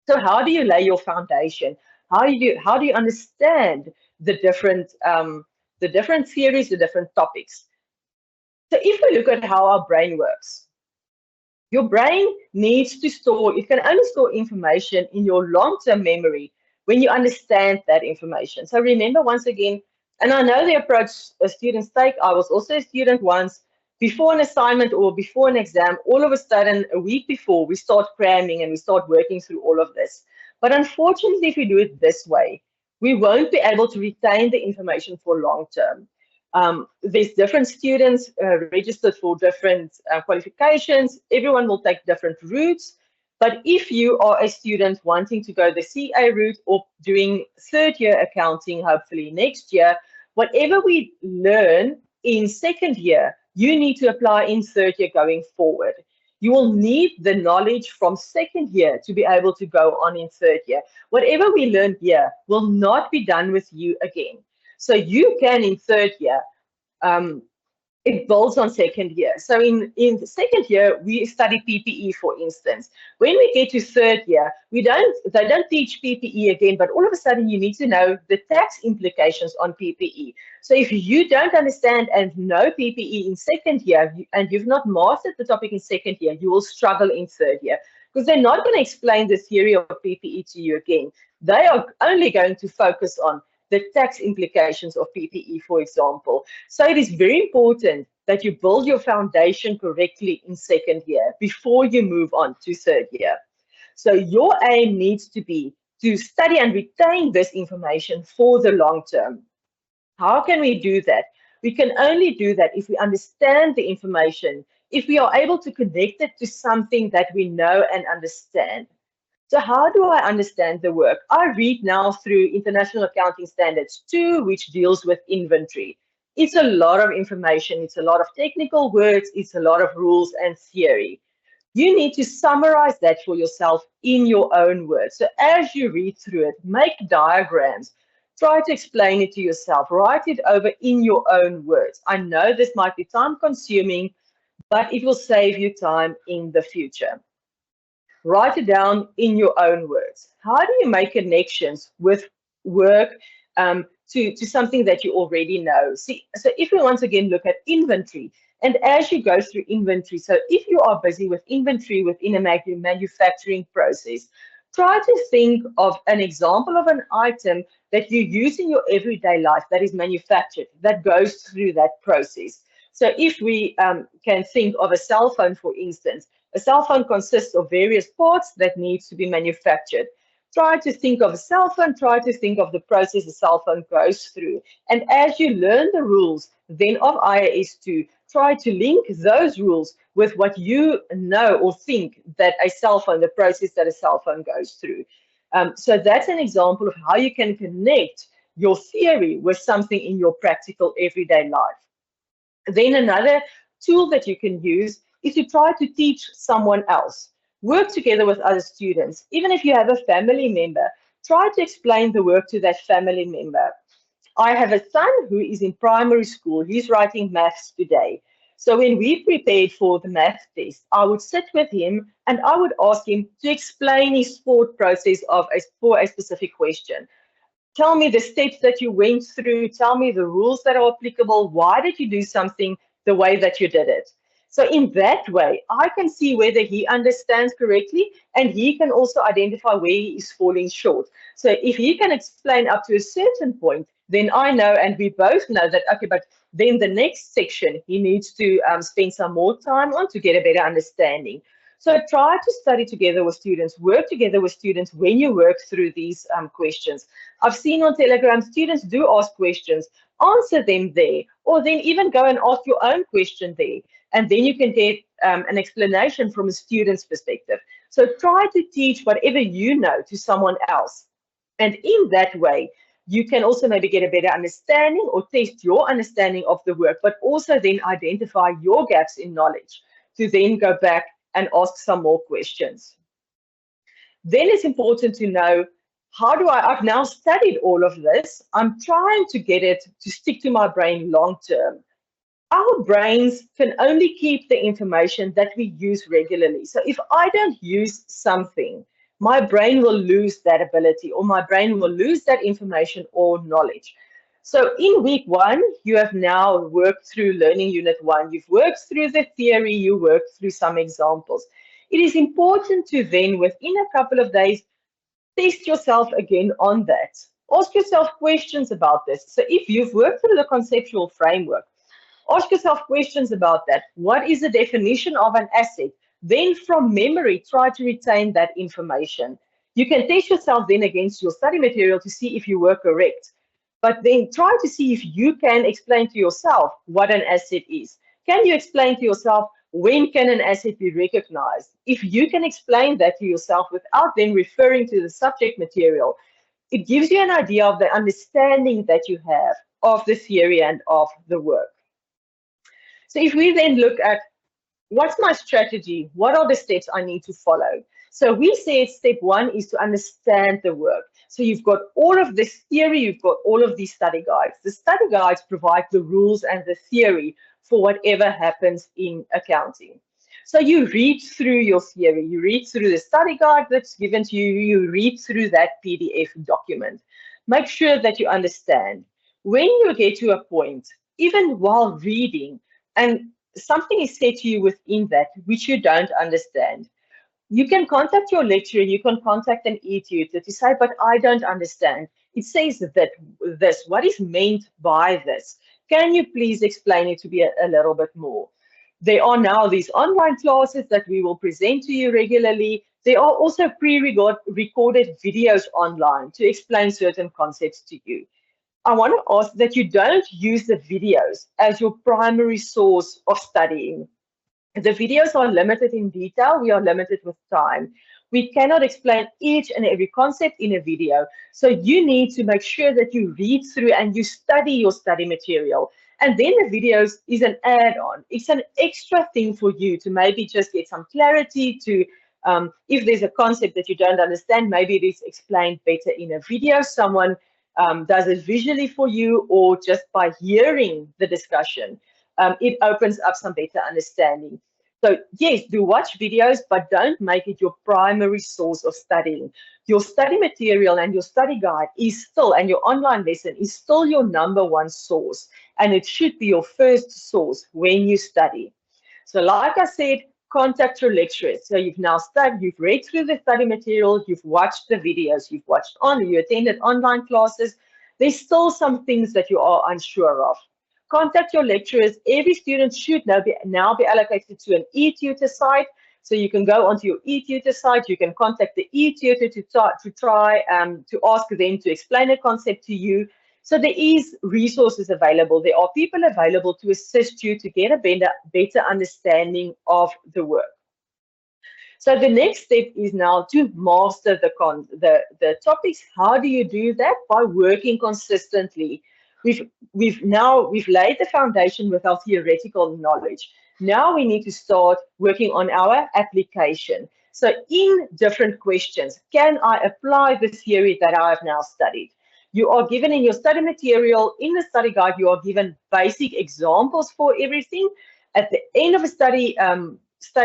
So how do you lay your foundation? How do you understand the different theories, the different topics? So if we look at how our brain works, your brain needs to store, it can only store information in your long-term memory when you understand that information. So remember once again, and I know the approach students take, I was also a student once, before an assignment or before an exam, all of a sudden, a week before, we start cramming and we start working through all of this. But unfortunately, if we do it this way, we won't be able to retain the information for long term. There's different students registered for different qualifications. Everyone will take different routes. But if you are a student wanting to go the CA route or doing third year accounting, hopefully next year, Whatever we learn in second year, you need to apply in third year going forward. You will need the knowledge from second year to be able to go on in third year. Whatever we learned here will not be done with you again. So you can in third year, it builds on second year. So in the second year, we study PPE, for instance. When we get to third year, they don't teach PPE again, but all of a sudden you need to know the tax implications on PPE. So if you don't understand and know PPE in second year, and you've not mastered the topic in second year, you will struggle in third year, because they're not going to explain the theory of PPE to you again. They are only going to focus on the tax implications of PPE, for example. So it is very important that you build your foundation correctly in second year before you move on to third year. So your aim needs to be to study and retain this information for the long term. How can we do that? We can only do that if we understand the information, if we are able to connect it to something that we know and understand. So how do I understand the work? I read now through International Accounting Standards 2, which deals with inventory. It's a lot of information. It's a lot of technical words. It's a lot of rules and theory. You need to summarize that for yourself in your own words. So as you read through it, make diagrams. Try to explain it to yourself. Write it over in your own words. I know this might be time consuming, but it will save you time in the future. Write it down in your own words. How do you make connections with work to something that you already know? See, so if we once again look at inventory, and as you go through inventory, so if you are busy with inventory within a manufacturing process, try to think of an example of an item that you use in your everyday life that is manufactured, that goes through that process. So if we can think of a cell phone, for instance, a cell phone consists of various parts that needs to be manufactured. Try to think of a cell phone, try to think of the process a cell phone goes through. And as you learn the rules then of IAS 2, try to link those rules with what you know or think that a cell phone, the process that a cell phone goes through. So that's an example of how you can connect your theory with something in your practical everyday life. Then another tool that you can use is to try to teach someone else. Work together with other students. Even if you have a family member, try to explain the work to that family member. I have a son who is in primary school. He's writing maths today. So when we prepared for the math test, I would sit with him and I would ask him to explain his thought process for a specific question. Tell me the steps that you went through. Tell me the rules that are applicable. Why did you do something the way that you did it? So in that way, I can see whether he understands correctly, and he can also identify where he is falling short. So if he can explain up to a certain point, then I know, and we both know that, okay, but then the next section he needs to spend some more time on to get a better understanding. So try to study together with students, work together with students when you work through these questions. I've seen on Telegram, students do ask questions, answer them there, or then even go and ask your own question there. And then you can get an explanation from a student's perspective. So try to teach whatever you know to someone else. And in that way, you can also maybe get a better understanding or test your understanding of the work, but also then identify your gaps in knowledge to then go back and ask some more questions. Then it's important to know, I've now studied all of this. I'm trying to get it to stick to my brain long term. Our brains can only keep the information that we use regularly. So if I don't use something, my brain will lose that ability, or my brain will lose that information or knowledge. So in week 1, you have now worked through learning unit 1. You've worked through the theory, you worked through some examples. It is important to then, within a couple of days, test yourself again on that. Ask yourself questions about this. So if you've worked through the conceptual framework, ask yourself questions about that. What is the definition of an asset? Then from memory, try to retain that information. You can test yourself then against your study material to see if you were correct. But then try to see if you can explain to yourself what an asset is. Can you explain to yourself when can an asset be recognized? If you can explain that to yourself without then referring to the subject material, it gives you an idea of the understanding that you have of the theory and of the work. So if we then look at what's my strategy, what are the steps I need to follow? So we said step one is to understand the work. So you've got all of this theory, you've got all of these study guides. The study guides provide the rules and the theory for whatever happens in accounting. So you read through your theory, you read through the study guide that's given to you, you read through that PDF document. Make sure that you understand. When you get to a point, even while reading, and something is said to you within that which you don't understand, you can contact your lecturer, you can contact an e-tutor to say, but I don't understand. It says that this, what is meant by this? Can you please explain it to me a little bit more? There are now these online classes that we will present to you regularly. There are also pre-recorded videos online to explain certain concepts to you. I want to ask that you don't use the videos as your primary source of studying. The videos are limited in detail, we are limited with time. We cannot explain each and every concept in a video. So you need to make sure that you read through and you study your study material. And then the videos is an add-on. It's an extra thing for you to maybe just get some clarity to, if there's a concept that you don't understand, maybe it is explained better in a video. Someone does it visually for you, or just by hearing the discussion. It opens up some better understanding. So yes, do watch videos, but don't make it your primary source of studying. Your study material and your study guide is still, and your online lesson is still your #1 source, and it should be your first source when you study. So like I said, contact your lecturers. So you've now studied, you've read through the study material, you've watched the videos, you attended online classes. There's still some things that you are unsure of. Contact your lecturers. Every student should now be allocated to an e-tutor site. So you can go onto your e-tutor site, you can contact the e-tutor to try to ask them to explain a concept to you. So there is resources available. There are people available to assist you to get a better understanding of the work. So the next step is now to master the topics. How do you do that? By working consistently. We've laid the foundation with our theoretical knowledge. Now we need to start working on our application. So in different questions, can I apply the theory that I have now studied? You are given in your study material, in the study guide, you are given basic examples for everything. At the end of a study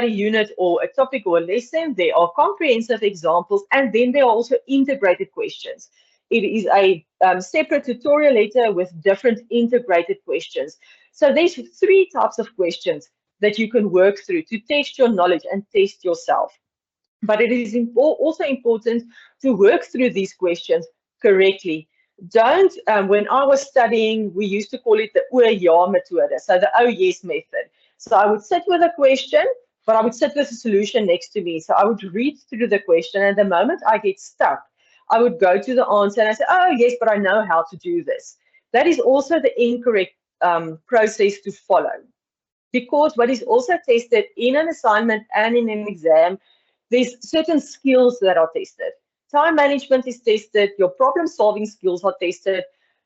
unit or a topic or a lesson, there are comprehensive examples, and then there are also integrated questions. It is a separate tutorial letter with different integrated questions. So there's 3 types of questions that you can work through to test your knowledge and test yourself. But it is also important to work through these questions correctly. Don't, when I was studying, we used to call it the ja method, so the yes method. So I would sit with a question, but I would sit with a solution next to me. So I would read through the question, and the moment I get stuck, I would go to the answer and I say, oh yes, but I know how to do this. That is also the incorrect process to follow. Because what is also tested in an assignment and in an exam, there's certain skills that are tested. Time management is tested, your problem-solving skills are tested,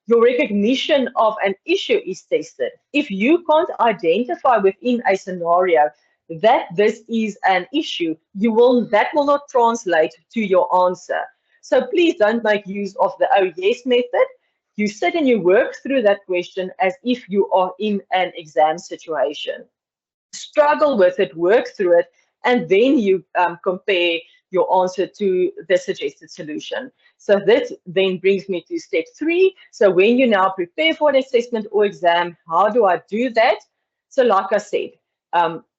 your recognition of an issue is tested. If you can't identify within a scenario that this is an issue, that will not translate to your answer. So please don't make use of the oh yes method. You sit and you work through that question as if you are in an exam situation. Struggle with it, work through it, and then you compare your answer to the suggested solution. So this then brings me to step 3. So when you now prepare for an assessment or exam, how do I do that? So like I said,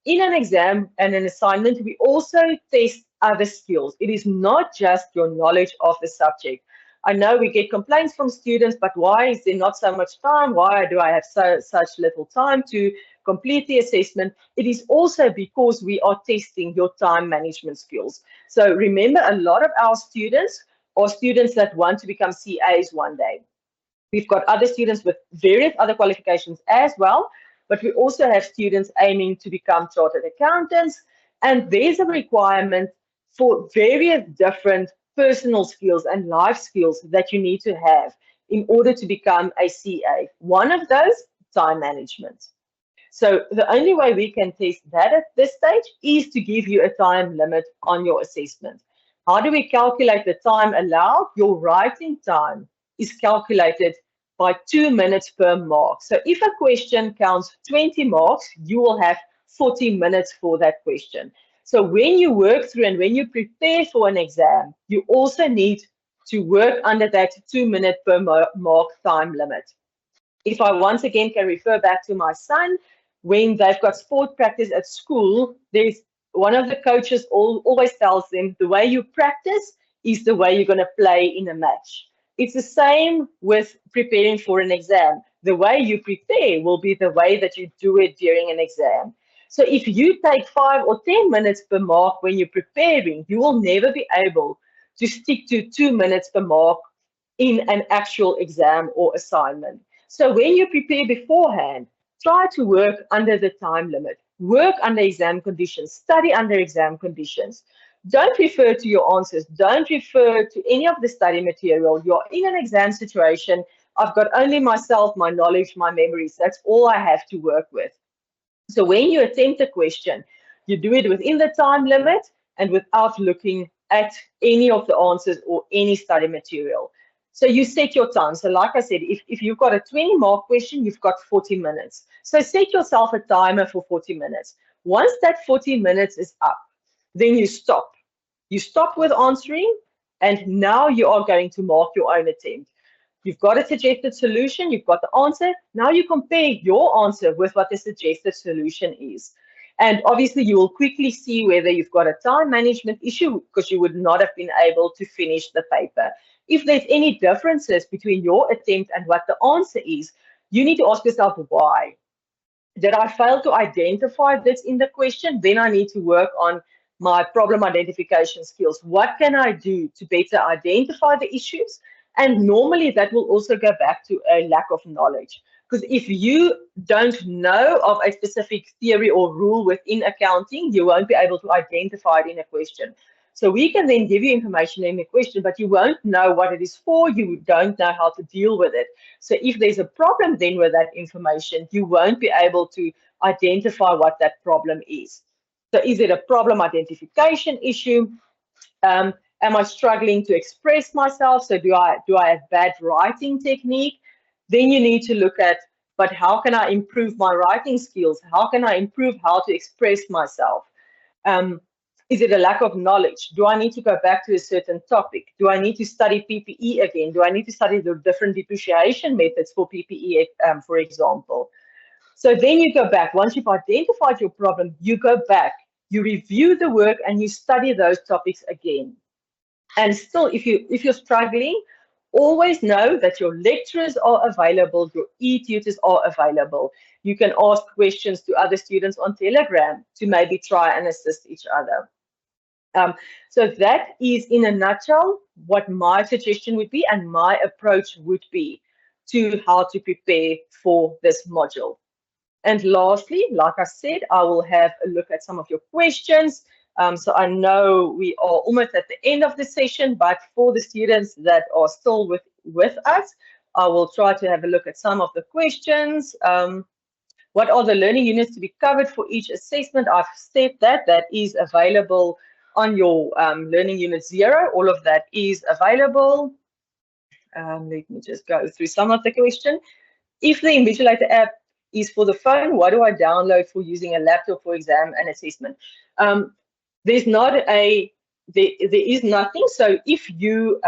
in an exam and an assignment, we also test other skills. It is not just your knowledge of the subject. I know we get complaints from students, but why is there not so much time? Why do I have such little time to complete the assessment? It is also because we are testing your time management skills. So remember, a lot of our students are students that want to become CAs one day. We've got other students with various other qualifications as well, but we also have students aiming to become chartered accountants, and there's a requirement for various different personal skills and life skills that you need to have in order to become a CA. One of those, time management. So the only way we can test that at this stage is to give you a time limit on your assessment. How do we calculate the time allowed? Your writing time is calculated by 2 minutes per mark. So if a question counts 20 marks, you will have 40 minutes for that question. So when you work through and when you prepare for an exam, you also need to work under that 2 minute per mark time limit. If I once again can refer back to my son, when they've got sport practice at school, there's one of the coaches always tells them the way you practice is the way you're going to play in a match. It's the same with preparing for an exam. The way you prepare will be the way that you do it during an exam. So if you take 5 or 10 minutes per mark when you're preparing, you will never be able to stick to 2 minutes per mark in an actual exam or assignment. So when you prepare beforehand, try to work under the time limit. Work under exam conditions. Study under exam conditions. Don't refer to your answers. Don't refer to any of the study material. You're in an exam situation. I've got only myself, my knowledge, my memories. That's all I have to work with. So when you attempt a question, you do it within the time limit and without looking at any of the answers or any study material. So you set your time. So like I said, if you've got a 20 mark question, you've got 40 minutes. So set yourself a timer for 40 minutes. Once that 40 minutes is up, then you stop. You stop with answering, and now you are going to mark your own attempt. You've got a suggested solution, you've got the answer. Now you compare your answer with what the suggested solution is. And obviously you will quickly see whether you've got a time management issue because you would not have been able to finish the paper. If there's any differences between your attempt and what the answer is, you need to ask yourself why. Did I fail to identify this in the question? Then I need to work on my problem identification skills. What can I do to better identify the issues? And normally that will also go back to a lack of knowledge. Because if you don't know of a specific theory or rule within accounting, you won't be able to identify it in a question. So we can then give you information in a question, but you won't know what it is for. You don't know how to deal with it. So if there's a problem then with that information, you won't be able to identify what that problem is. So is it a problem identification issue? Am I struggling to express myself? So do I have bad writing technique? Then you need to look at, but how can I improve my writing skills? How can I improve how to express myself? Is it a lack of knowledge? Do I need to go back to a certain topic? Do I need to study PPE again? Do I need to study the different depreciation methods for PPE, for example? So then you go back. Once you've identified your problem, you go back, you review the work, and you study those topics again. And still, if you're struggling, always know that your lecturers are available, your e-tutors are available. You can ask questions to other students on Telegram to maybe try and assist each other. So that is, in a nutshell, what my suggestion would be and my approach would be to how to prepare for this module. And lastly, like I said, I will have a look at some of your questions. So I know we are almost at the end of the session, but for the students that are still with us, I will try to have a look at some of the questions. What are the learning units to be covered for each assessment? I've said that is available on your learning unit 0. All of that is available. Let me just go through some of the questions. If the Invigilator app is for the phone, what do I download for using a laptop for exam and assessment? There's not a, there is nothing. So if you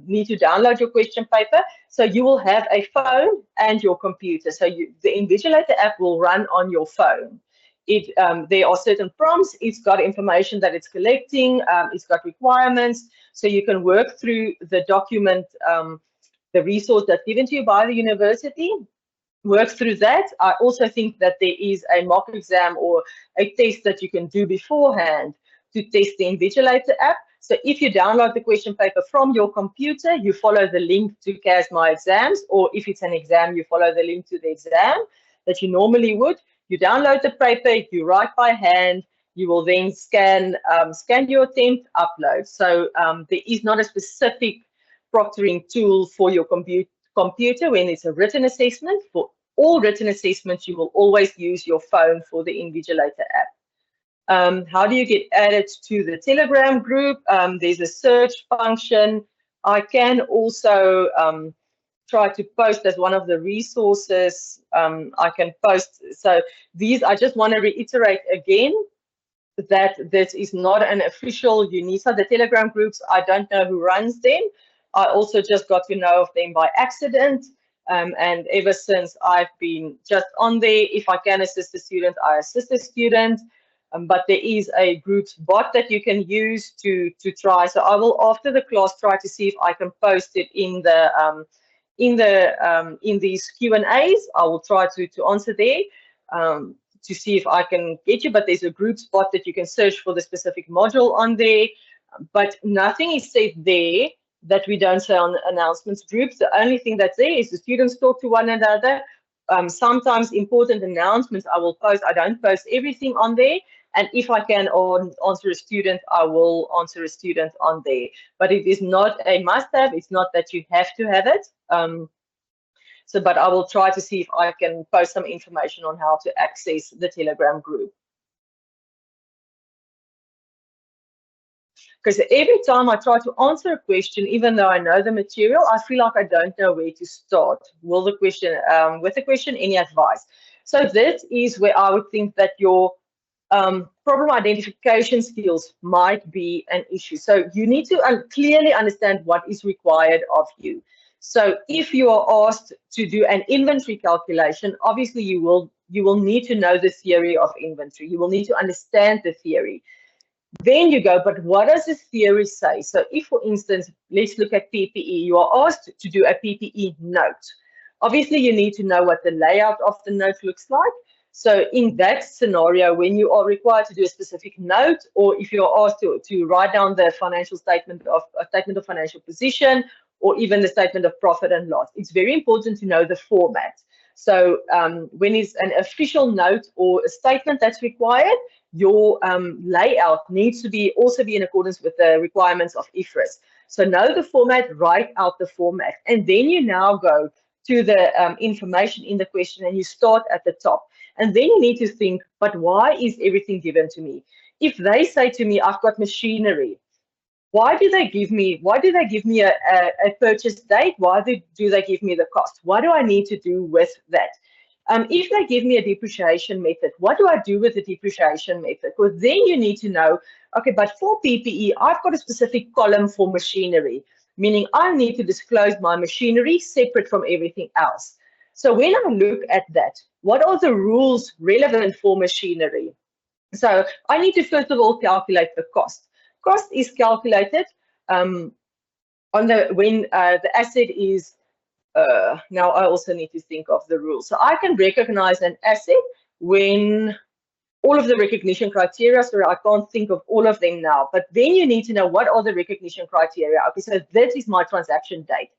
need to download your question paper, so you will have a phone and your computer. So the Invigilator app will run on your phone. There are certain prompts. It's got information that it's collecting. It's got requirements. So you can work through the document, the resource that's given to you by the university. Work through that. I also think that there is a mock exam or a test that you can do beforehand to test the Invigilator app. So if you download the question paper from your computer, you follow the link to CAS My Exams, or if it's an exam, you follow the link to the exam that you normally would. You download the paper, you write by hand, you will then scan your attempt, upload. So there is not a specific proctoring tool for your computer when it's a written assessment. For all written assessments, you will always use your phone for the Invigilator app. How do you get added to the Telegram group? There's a search function. I can also try to post as one of the resources. I can post. So these, I just want to reiterate again that this is not an official UNISA. The Telegram groups, I don't know who runs them. I also just got to know of them by accident. And ever since I've been just on there, if I can assist a student, I assist a student. But there is a groups bot that you can use to try. So I will, after the class, try to see if I can post it in these Q&As. I will try to answer there. To see if I can get you, but there's a group spot that you can search for the specific module on there. But nothing is said there that we don't say on announcements groups. The only thing that's there is the students talk to one another. Sometimes important announcements I will post. I don't post everything on there. And if I can answer a student, I will answer a student on there. But it is not a must-have. It's not that you have to have it. But I will try to see if I can post some information on how to access the Telegram group. Because every time I try to answer a question, even though I know the material, I feel like I don't know where to start. With the question, any advice? So this is where I would think that your problem identification skills might be an issue. So you need to clearly understand what is required of you. So if you are asked to do an inventory calculation, obviously you will need to know the theory of inventory. You will need to understand the theory. Then you go, but what does the theory say? So if, for instance, let's look at PPE. You are asked to do a PPE note. Obviously, you need to know what the layout of the note looks like. So in that scenario, when you are required to do a specific note, or if you are asked to write down the financial statement of financial position, or even the statement of profit and loss, it's very important to know the format. So when it's an official note or a statement that's required, your layout needs to also be in accordance with the requirements of IFRS. So know the format, write out the format, and then you now go to the information in the question and you start at the top. And then you need to think, but why is everything given to me? If they say to me, I've got machinery, why do they give me a purchase date? Why do they give me the cost? What do I need to do with that? If they give me a depreciation method, what do I do with the depreciation method? Because then you need to know, okay, but for PPE, I've got a specific column for machinery, meaning I need to disclose my machinery separate from everything else. So when I look at that, what are the rules relevant for machinery? So I need to first of all calculate the cost. Cost is calculated when the asset is. Now I also need to think of the rules. So I can recognize an asset when all of the recognition criteria, so I can't think of all of them now, but then you need to know what are the recognition criteria. Okay, so this is my transaction date.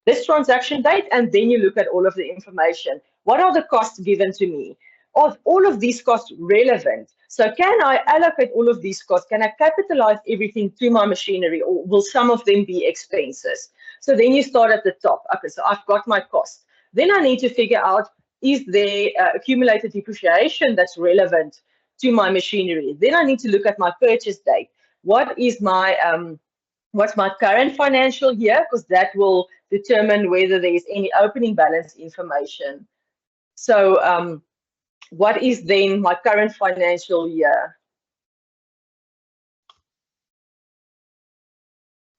This transaction date, and then you look at all of the information. What are the costs given to me? Are all of these costs relevant? So can I allocate all of these costs? Can I capitalize everything to my machinery, or will some of them be expenses? So then you start at the top. Okay, so I've got my cost. Then I need to figure out, is there accumulated depreciation that's relevant to my machinery? Then I need to look at my purchase date. What is my what's my current financial year? Because that will determine whether there is any opening balance information. So what is then my current financial year?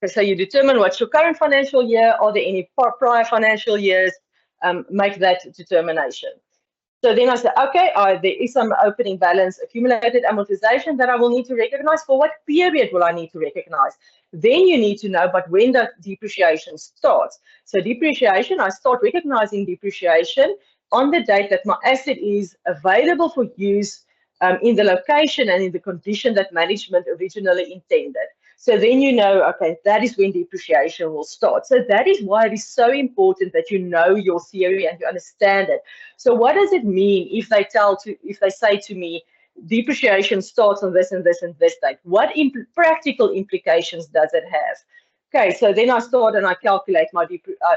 Okay, so you determine what's your current financial year. Are there any prior financial years? Make that determination. So then I say, okay, there is some opening balance accumulated amortization that I will need to recognize. For what period will I need to recognize? Then you need to know, but when does depreciation start? So depreciation, I start recognizing depreciation on the date that my asset is available for use in the location and in the condition that management originally intended. So then you know, okay, that is when depreciation will start. So that is why it is so important that you know your theory and you understand it. So what does it mean if they say to me, depreciation starts on this and this and this date? What practical implications does it have? Okay, so then I start and I calculate my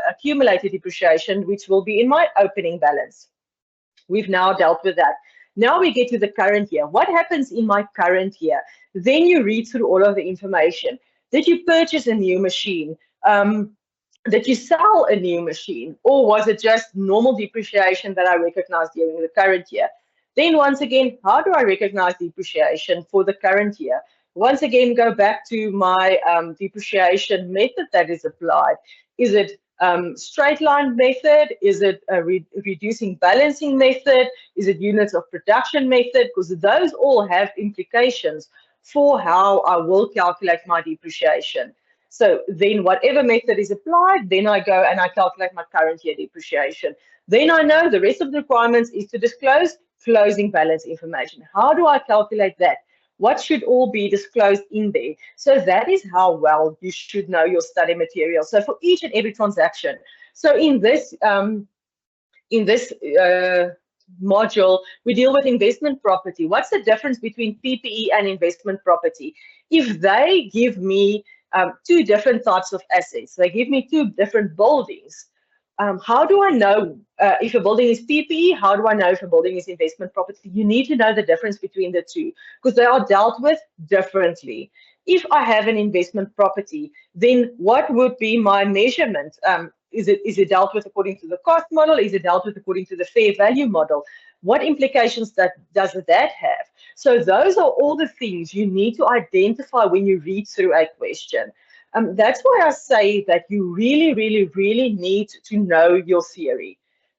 accumulated depreciation, which will be in my opening balance. We've now dealt with that. Now we get to the current year. What happens in my current year? Then you read through all of the information. Did you purchase a new machine? Did you sell a new machine? Or was it just normal depreciation that I recognized during the current year? Then once again, how do I recognize depreciation for the current year? Once again, go back to my depreciation method that is applied. Is it straight line method? Is it a reducing balancing method? Is it units of production method? Because those all have implications for how I will calculate my depreciation. So then whatever method is applied, then I go and I calculate my current year depreciation. Then I know the rest of the requirements is to disclose closing balance information. How do I calculate that? What should all be disclosed in there? So that is how well you should know your study material. So for each and every transaction. So in this module, we deal with investment property. What's the difference between PPE and investment property? If they give me two different types of assets, they give me two different buildings, how do I know if a building is PPE? How do I know if a building is investment property? You need to know the difference between the two because they are dealt with differently. If I have an investment property, then what would be my measurement? Is it dealt with according to the cost model? Is it dealt with according to the fair value model? What implications does that have? So those are all the things you need to identify when you read through a question. That's why I say that you really, really, really need to know your theory.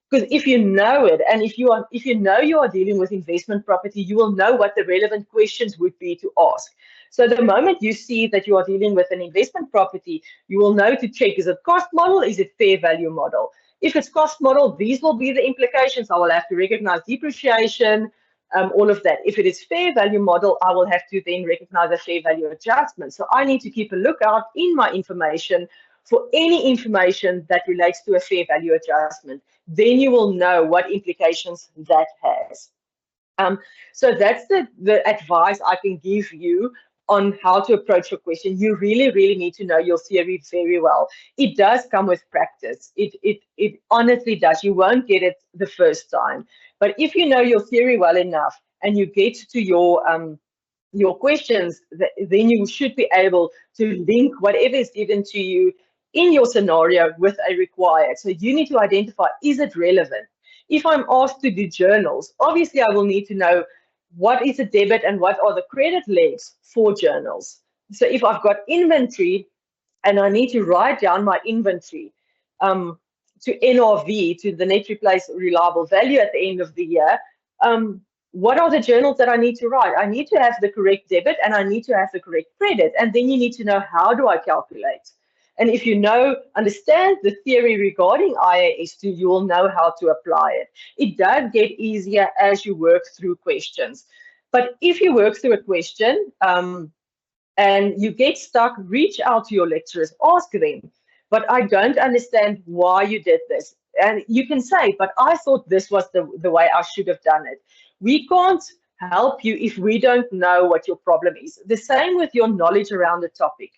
Because if you know it, and if you know you are dealing with investment property, you will know what the relevant questions would be to ask. So the moment you see that you are dealing with an investment property, you will know to check, is it cost model, is it fair value model? If it's cost model, these will be the implications. I will have to recognize depreciation, all of that. If it is fair value model, I will have to then recognize a fair value adjustment. So I need to keep a lookout in my information for any information that relates to a fair value adjustment. Then you will know what implications that has. So that's the advice I can give you on how to approach your question. You really, really need to know your theory very well. It does come with practice. It honestly does. You won't get it the first time. But if you know your theory well enough and you get to your questions, then you should be able to link whatever is given to you in your scenario with a required. So you need to identify, is it relevant? If I'm asked to do journals, obviously I will need to know what is a debit and what are the credit legs for journals. So if I've got inventory and I need to write down my inventory to NRV, to the net replace reliable value at the end of the year, what are the journals that I need to write? I need to have the correct debit and I need to have the correct credit. And then you need to know, how do I calculate? And if you understand the theory regarding IAS2, you will know how to apply it. It does get easier as you work through questions. But if you work through a question and you get stuck, reach out to your lecturers, ask them, but I don't understand why you did this. And you can say, but I thought this was the way I should have done it. We can't help you if we don't know what your problem is. The same with your knowledge around the topic.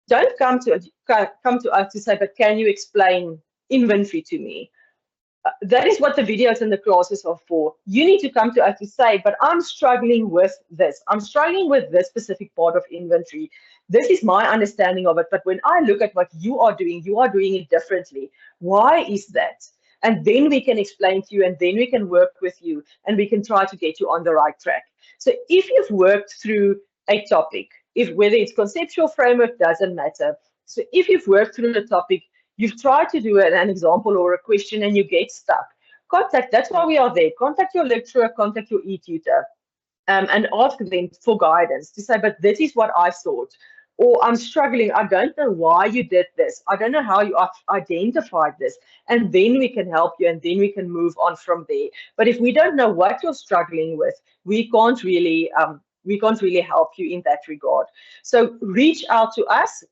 Don't come to us to say, but can you explain inventory to me? That is what the videos and the classes are for. You need to come to us to say, but I'm struggling with this. I'm struggling with this specific part of inventory. This is my understanding of it. But when I look at what you are doing it differently. Why is that? And then we can explain to you, and then we can work with you, and we can try to get you on the right track. So if you've worked through a topic, whether it's conceptual framework, doesn't matter. So if you've worked through the topic, you've tried to do an example or a question and you get stuck, that's why we are there. Contact your lecturer, contact your e-tutor, and ask them for guidance to say, but this is what I thought. Or I'm struggling, I don't know why you did this. I don't know how you identified this. And then we can help you, and then we can move on from there. But if we don't know what you're struggling with, we can't really help you in that regard. So reach out to us,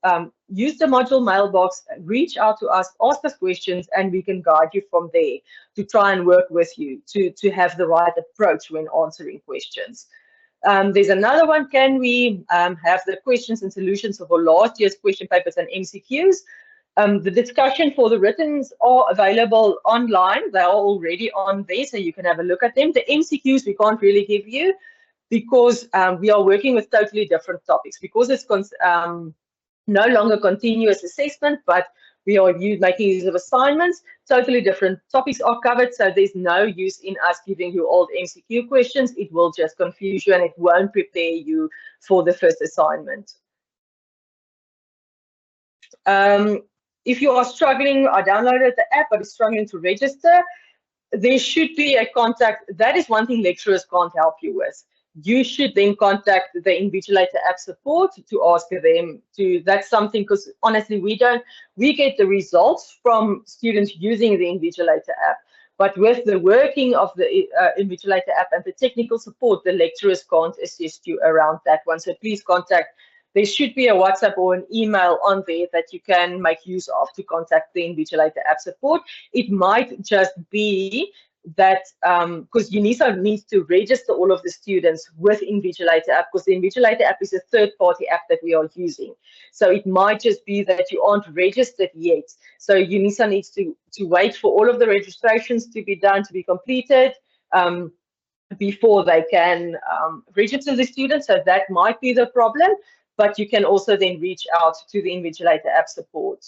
use the module mailbox, reach out to us, ask us questions, and we can guide you from there to try and work with you to have the right approach when answering questions. There's another one. Can we have the questions and solutions of our last year's question papers and MCQs? The discussion for the writtens are available online. They are already on there, so you can have a look at them. The MCQs we can't really give you because we are working with totally different topics. Because it's no longer continuous assessment, but we are making use of assignments. Totally different topics are covered, so there's no use in us giving you old MCQ questions. It will just confuse you and it won't prepare you for the first assignment. If you are struggling, I downloaded the app but is struggling to register, there should be a contact. That is one thing lecturers can't help you with. You should then contact the Invigilator app support to ask them to, that's something, because honestly, we get the results from students using the Invigilator app. But with the working of the Invigilator app and the technical support, the lecturers can't assist you around that one. So please contact. There should be a WhatsApp or an email on there that you can make use of to contact the Invigilator app support. It might just be that because UNISA needs to register all of the students with Invigilator app, because the Invigilator app is a third-party app that we are using. So it might just be that you aren't registered yet. So UNISA needs to wait for all of the registrations to be done, to be completed, before they can register the students. So that might be the problem, but you can also then reach out to the Invigilator app support.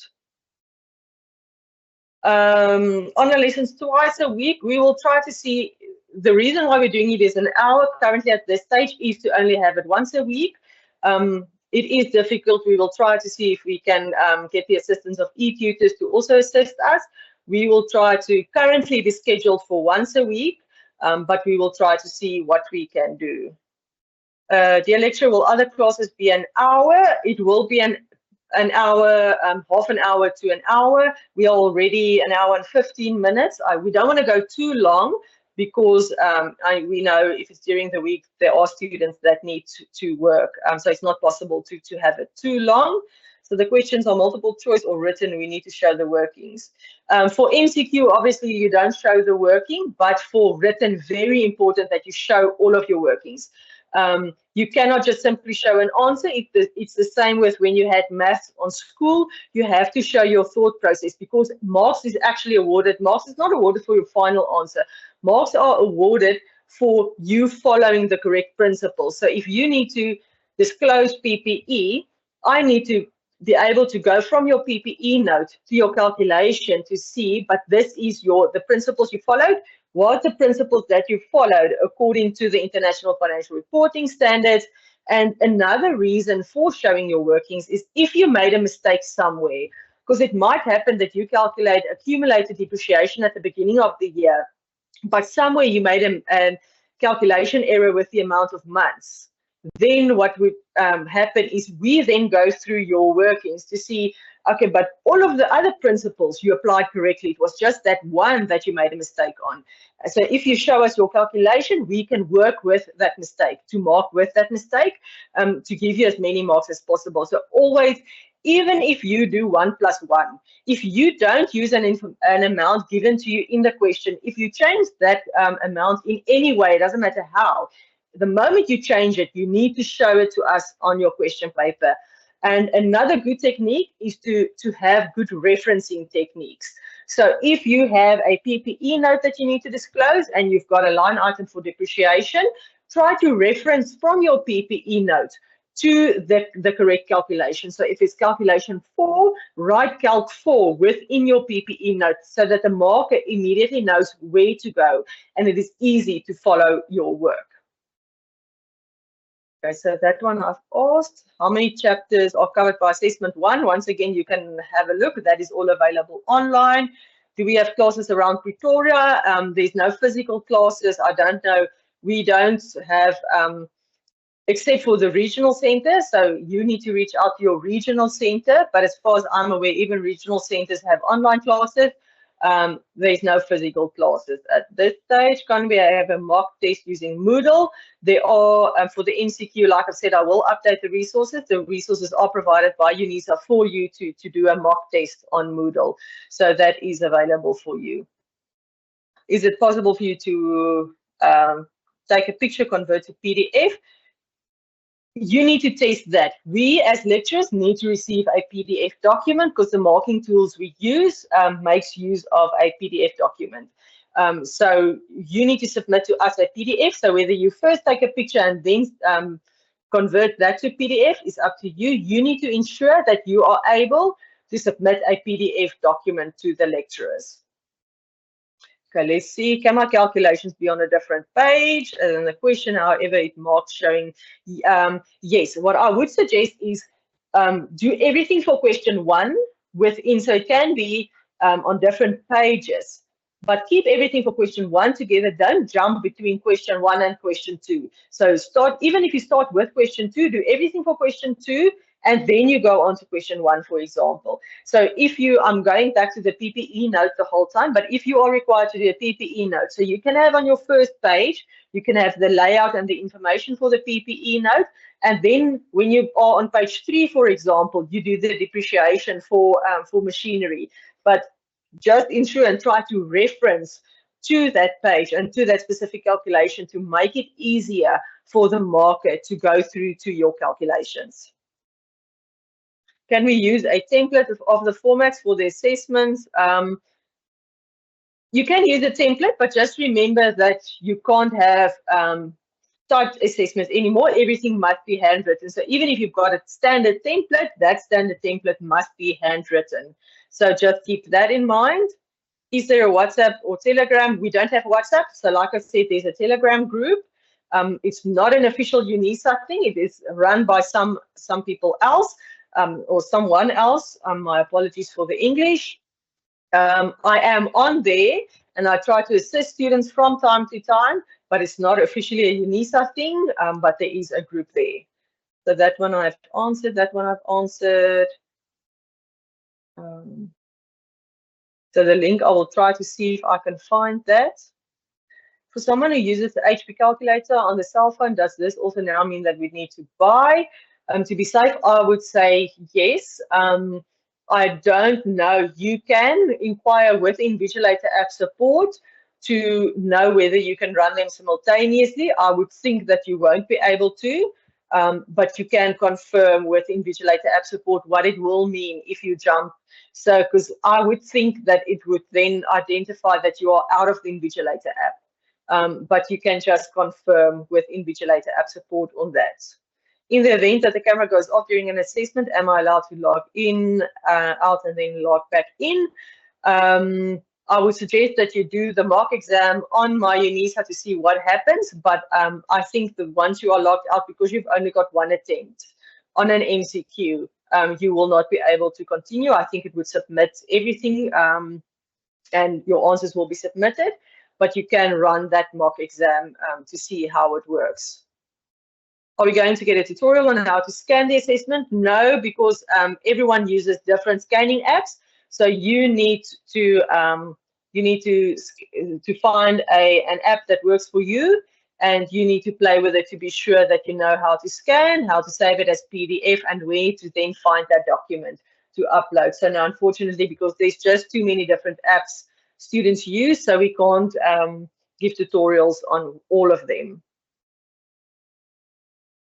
Online lessons twice a week. We will try to see, the reason why we're doing it is an hour currently at this stage is to only have it once a week. It is difficult. We will try to see if we can get the assistance of e-tutors to also assist us. We will try to, currently be scheduled for once a week, but we will try to see what we can do. Dear lecturer, will other classes be an hour? It will be an hour, half an hour to an hour. We are already an hour and 15 minutes. We don't want to go too long because we know if it's during the week, there are students that need to work. So it's not possible to have it too long. So the questions are multiple choice or written. We need to show the workings. For MCQ, obviously, you don't show the working, but for written, very important that you show all of your workings. You cannot just simply show an answer. It's the same with when you had maths on school. You have to show your thought process, because marks is actually awarded. Marks is not awarded for your final answer. Marks are awarded for you following the correct principles. So if you need to disclose PPE, I need to be able to go from your PPE note to your calculation to see, but this is the principles you followed. What are the principles that you followed according to the International Financial Reporting Standards? And another reason for showing your workings is if you made a mistake somewhere, because it might happen that you calculate accumulated depreciation at the beginning of the year, but somewhere you made a calculation error with the amount of months. Then what would happen is we then go through your workings to see, okay, but all of the other principles you applied correctly. It was just that one that you made a mistake on. So if you show us your calculation, we can work with that mistake, to mark with that mistake, to give you as many marks as possible. So always, even if you do 1 + 1, if you don't use an amount given to you in the question, if you change that amount in any way, it doesn't matter how, the moment you change it, you need to show it to us on your question paper. And another good technique is to have good referencing techniques. So if you have a PPE note that you need to disclose and you've got a line item for depreciation, try to reference from your PPE note to the correct calculation. So if it's calculation 4, write calc 4 within your PPE note so that the marker immediately knows where to go and it is easy to follow your work. Okay, so that one I've asked. How many chapters are covered by assessment 1? Once again, you can have a look. That is all available online. Do we have classes around Pretoria? There's no physical classes. I don't know. We don't have, except for the regional center. So you need to reach out to your regional center. But as far as I'm aware, even regional centers have online classes. There's no physical classes at this stage. Can we have a mock test using Moodle? There are, for the MCQ, like I said, I will update the resources. The resources are provided by UNISA for you to do a mock test on Moodle. So that is available for you. Is it possible for you to take a picture, convert to PDF? you need to test that. We as lecturers need to receive a PDF document because the marking tools we use makes use of a PDF document. So you need to submit to us a PDF. So whether you first take a picture and then convert that to PDF is up to you. You need to ensure that you are able to submit a PDF document to the lecturers. Okay, let's see. Can my calculations be on a different page? And the question, however, it marks showing yes. What I would suggest is do everything for question 1 within, so it can be on different pages, but keep everything for question 1 together. Don't jump between question 1 and question 2. So start, even if you start with question 2, do everything for question 2, and then you go on to question 1, for example. So if you, I'm going back to the PPE note the whole time, but if you are required to do a PPE note, so you can have on your first page, you can have the layout and the information for the PPE note. And then when you are on page 3, for example, you do the depreciation for machinery. But just ensure and try to reference to that page and to that specific calculation to make it easier for the marker to go through to your calculations. Can we use a template of the formats for the assessments? You can use a template, but just remember that you can't have typed assessments anymore. Everything must be handwritten. So even if you've got a standard template, that standard template must be handwritten. So just keep that in mind. Is there a WhatsApp or Telegram? We don't have WhatsApp. So like I said, there's a Telegram group. It's not an official UNISA thing. It is run by some people else. Or someone else. My apologies for the English. I am on there and I try to assist students from time to time, but it's not officially a UNISA thing, but there is a group there. So that one I've answered, that one I've answered. So the link, I will try to see if I can find that. For someone who uses the HP calculator on the cell phone, does this also now mean that we need to buy? To be safe, I would say yes. I don't know. You can inquire with Invigilator app support to know whether you can run them simultaneously. I would think that you won't be able to, but you can confirm with Invigilator app support what it will mean if you jump. So, because I would think that it would then identify that you are out of the Invigilator app. But you can just confirm with Invigilator app support on that. In the event that the camera goes off during an assessment, am I allowed to log in, out, and then log back in? I would suggest that you do the mock exam on my UNISA to see what happens. But I think that once you are logged out, because you've only got one attempt on an MCQ, you will not be able to continue. I think it would submit everything and your answers will be submitted. But you can run that mock exam to see how it works. Are we going to get a tutorial on how to scan the assessment? No, because everyone uses different scanning apps. So you need to find an app that works for you, and you need to play with it to be sure that you know how to scan, how to save it as PDF, and where to then find that document to upload. So now, unfortunately, because there's just too many different apps students use, so we can't give tutorials on all of them.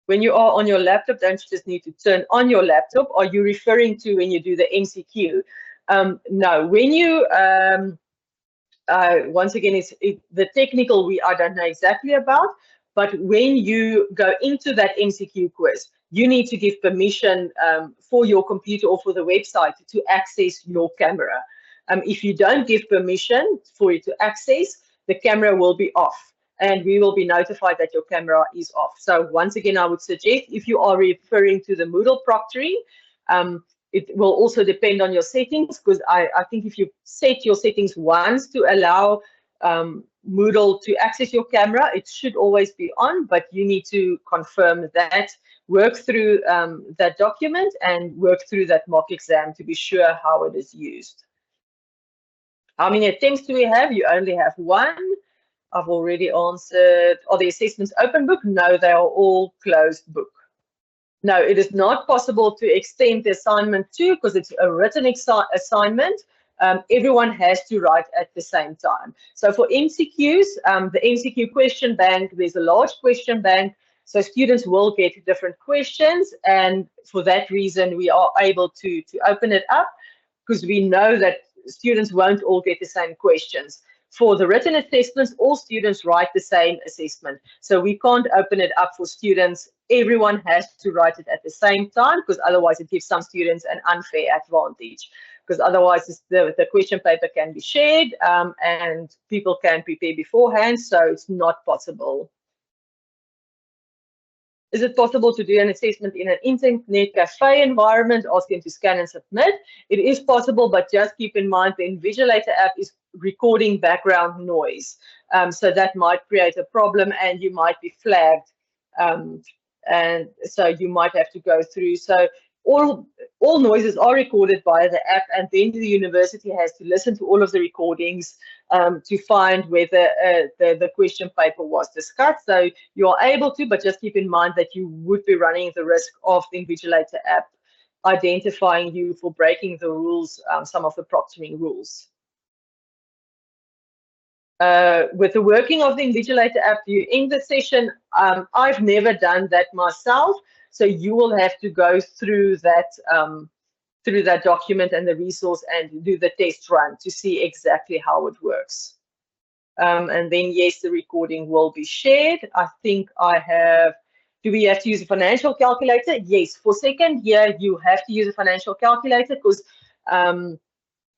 When you are on your laptop, don't you just need to turn on your laptop? Are you referring to when you do the MCQ? No, when you, once again, the technical I don't know exactly about, but when you go into that MCQ quiz, you need to give permission for your computer or for the website to access your camera. If you don't give permission for it to access, the camera will be off, and we will be notified that your camera is off. So once again, I would suggest, if you are referring to the Moodle proctoring, it will also depend on your settings, because I think if you set your settings once to allow Moodle to access your camera, it should always be on, but you need to confirm that, work through that document and work through that mock exam to be sure how it is used. How many attempts do we have? You only have one. I've already answered. Are the assessments open book? No, they are all closed book. No, it is not possible to extend the assignment to, because it's a written assignment. Everyone has to write at the same time. So for MCQs, the MCQ question bank, there's a large question bank. So students will get different questions, and for that reason, we are able to open it up, because we know that students won't all get the same questions. For the written assessments, all students write the same assessment. So we can't open it up for students. Everyone has to write it at the same time, because otherwise it gives some students an unfair advantage. Because otherwise the question paper can be shared, and people can prepare beforehand, so it's not possible. Is it possible to do an assessment in an internet cafe environment, asking to scan and submit? It is possible, but just keep in mind the Invigilator app is recording background noise. So that might create a problem, and you might be flagged. And so you might have to go through. So all noises are recorded by the app, and then the university has to listen to all of the recordings to find whether the question paper was discussed. So you are able to, but just keep in mind that you would be running the risk of the Invigilator app identifying you for breaking the rules, some of the proctoring rules. With the working of the Invigilator app, you end the session. I've never done that myself, so you will have to go through that document and the resource and do the test run to see exactly how it works. And then yes, the recording will be shared. I think I have. Do we have to use a financial calculator? Yes. For second year, you have to use a financial calculator, because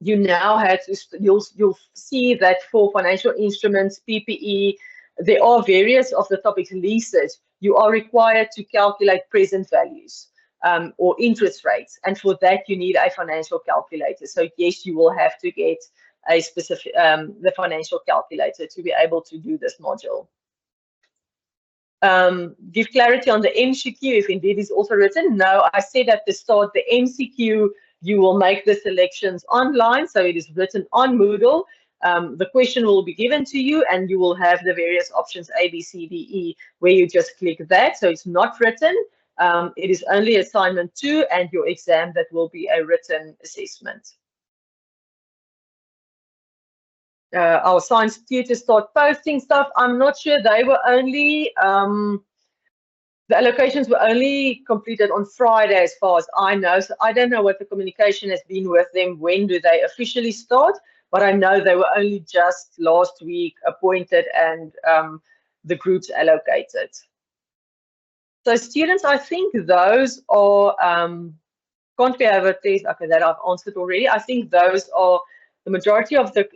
you now have to, you'll see that for financial instruments, PPE, there are various of the topics listed. You are required to calculate present values or interest rates, and for that you need a financial calculator. So yes, you will have to get a specific the financial calculator to be able to do this module. Give clarity on the MCQ if indeed is also written. No, I said at the start, the MCQ, you will make the selections online, so it is written on Moodle. The question will be given to you, and you will have the various options A, B, C, D, E, where you just click that. So it's not written. It is only assignment 2 and your exam that will be a written assessment. Our science tutors start posting stuff. I'm not sure, they were only the allocations were only completed on Friday as far as I know, so I don't know what the communication has been with them. When do they officially start? But I know they were only just last week appointed, and the groups allocated. So students, I think those are, can't we have a test? Okay, that I've answered already. I think those are the majority of the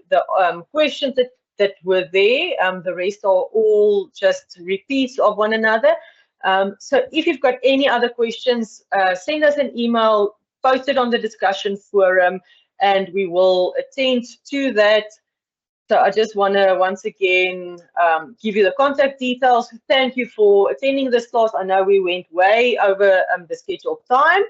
questions that were there. The rest are all just repeats of one another. So if you've got any other questions, send us an email, post it on the discussion forum, and we will attend to that. So I just want to once again give you the contact details. Thank you for attending this class. I know we went way over the scheduled time.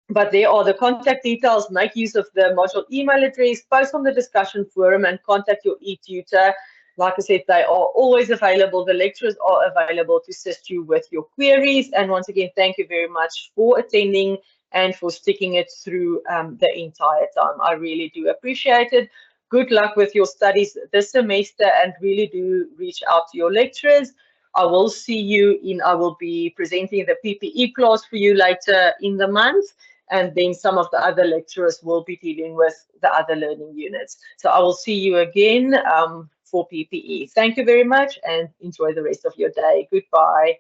But there are the contact details. Make use of the module email address, post on the discussion forum, and contact your e-tutor. Like I said, they are always available. The lecturers are available to assist you with your queries. And once again, thank you very much for attending and for sticking it through the entire time. I really do appreciate it. Good luck with your studies this semester, and really do reach out to your lecturers. I will see you I will be presenting the PPE class for you later in the month, and then some of the other lecturers will be dealing with the other learning units. So I will see you again for PPE. Thank you very much, and enjoy the rest of your day. Goodbye.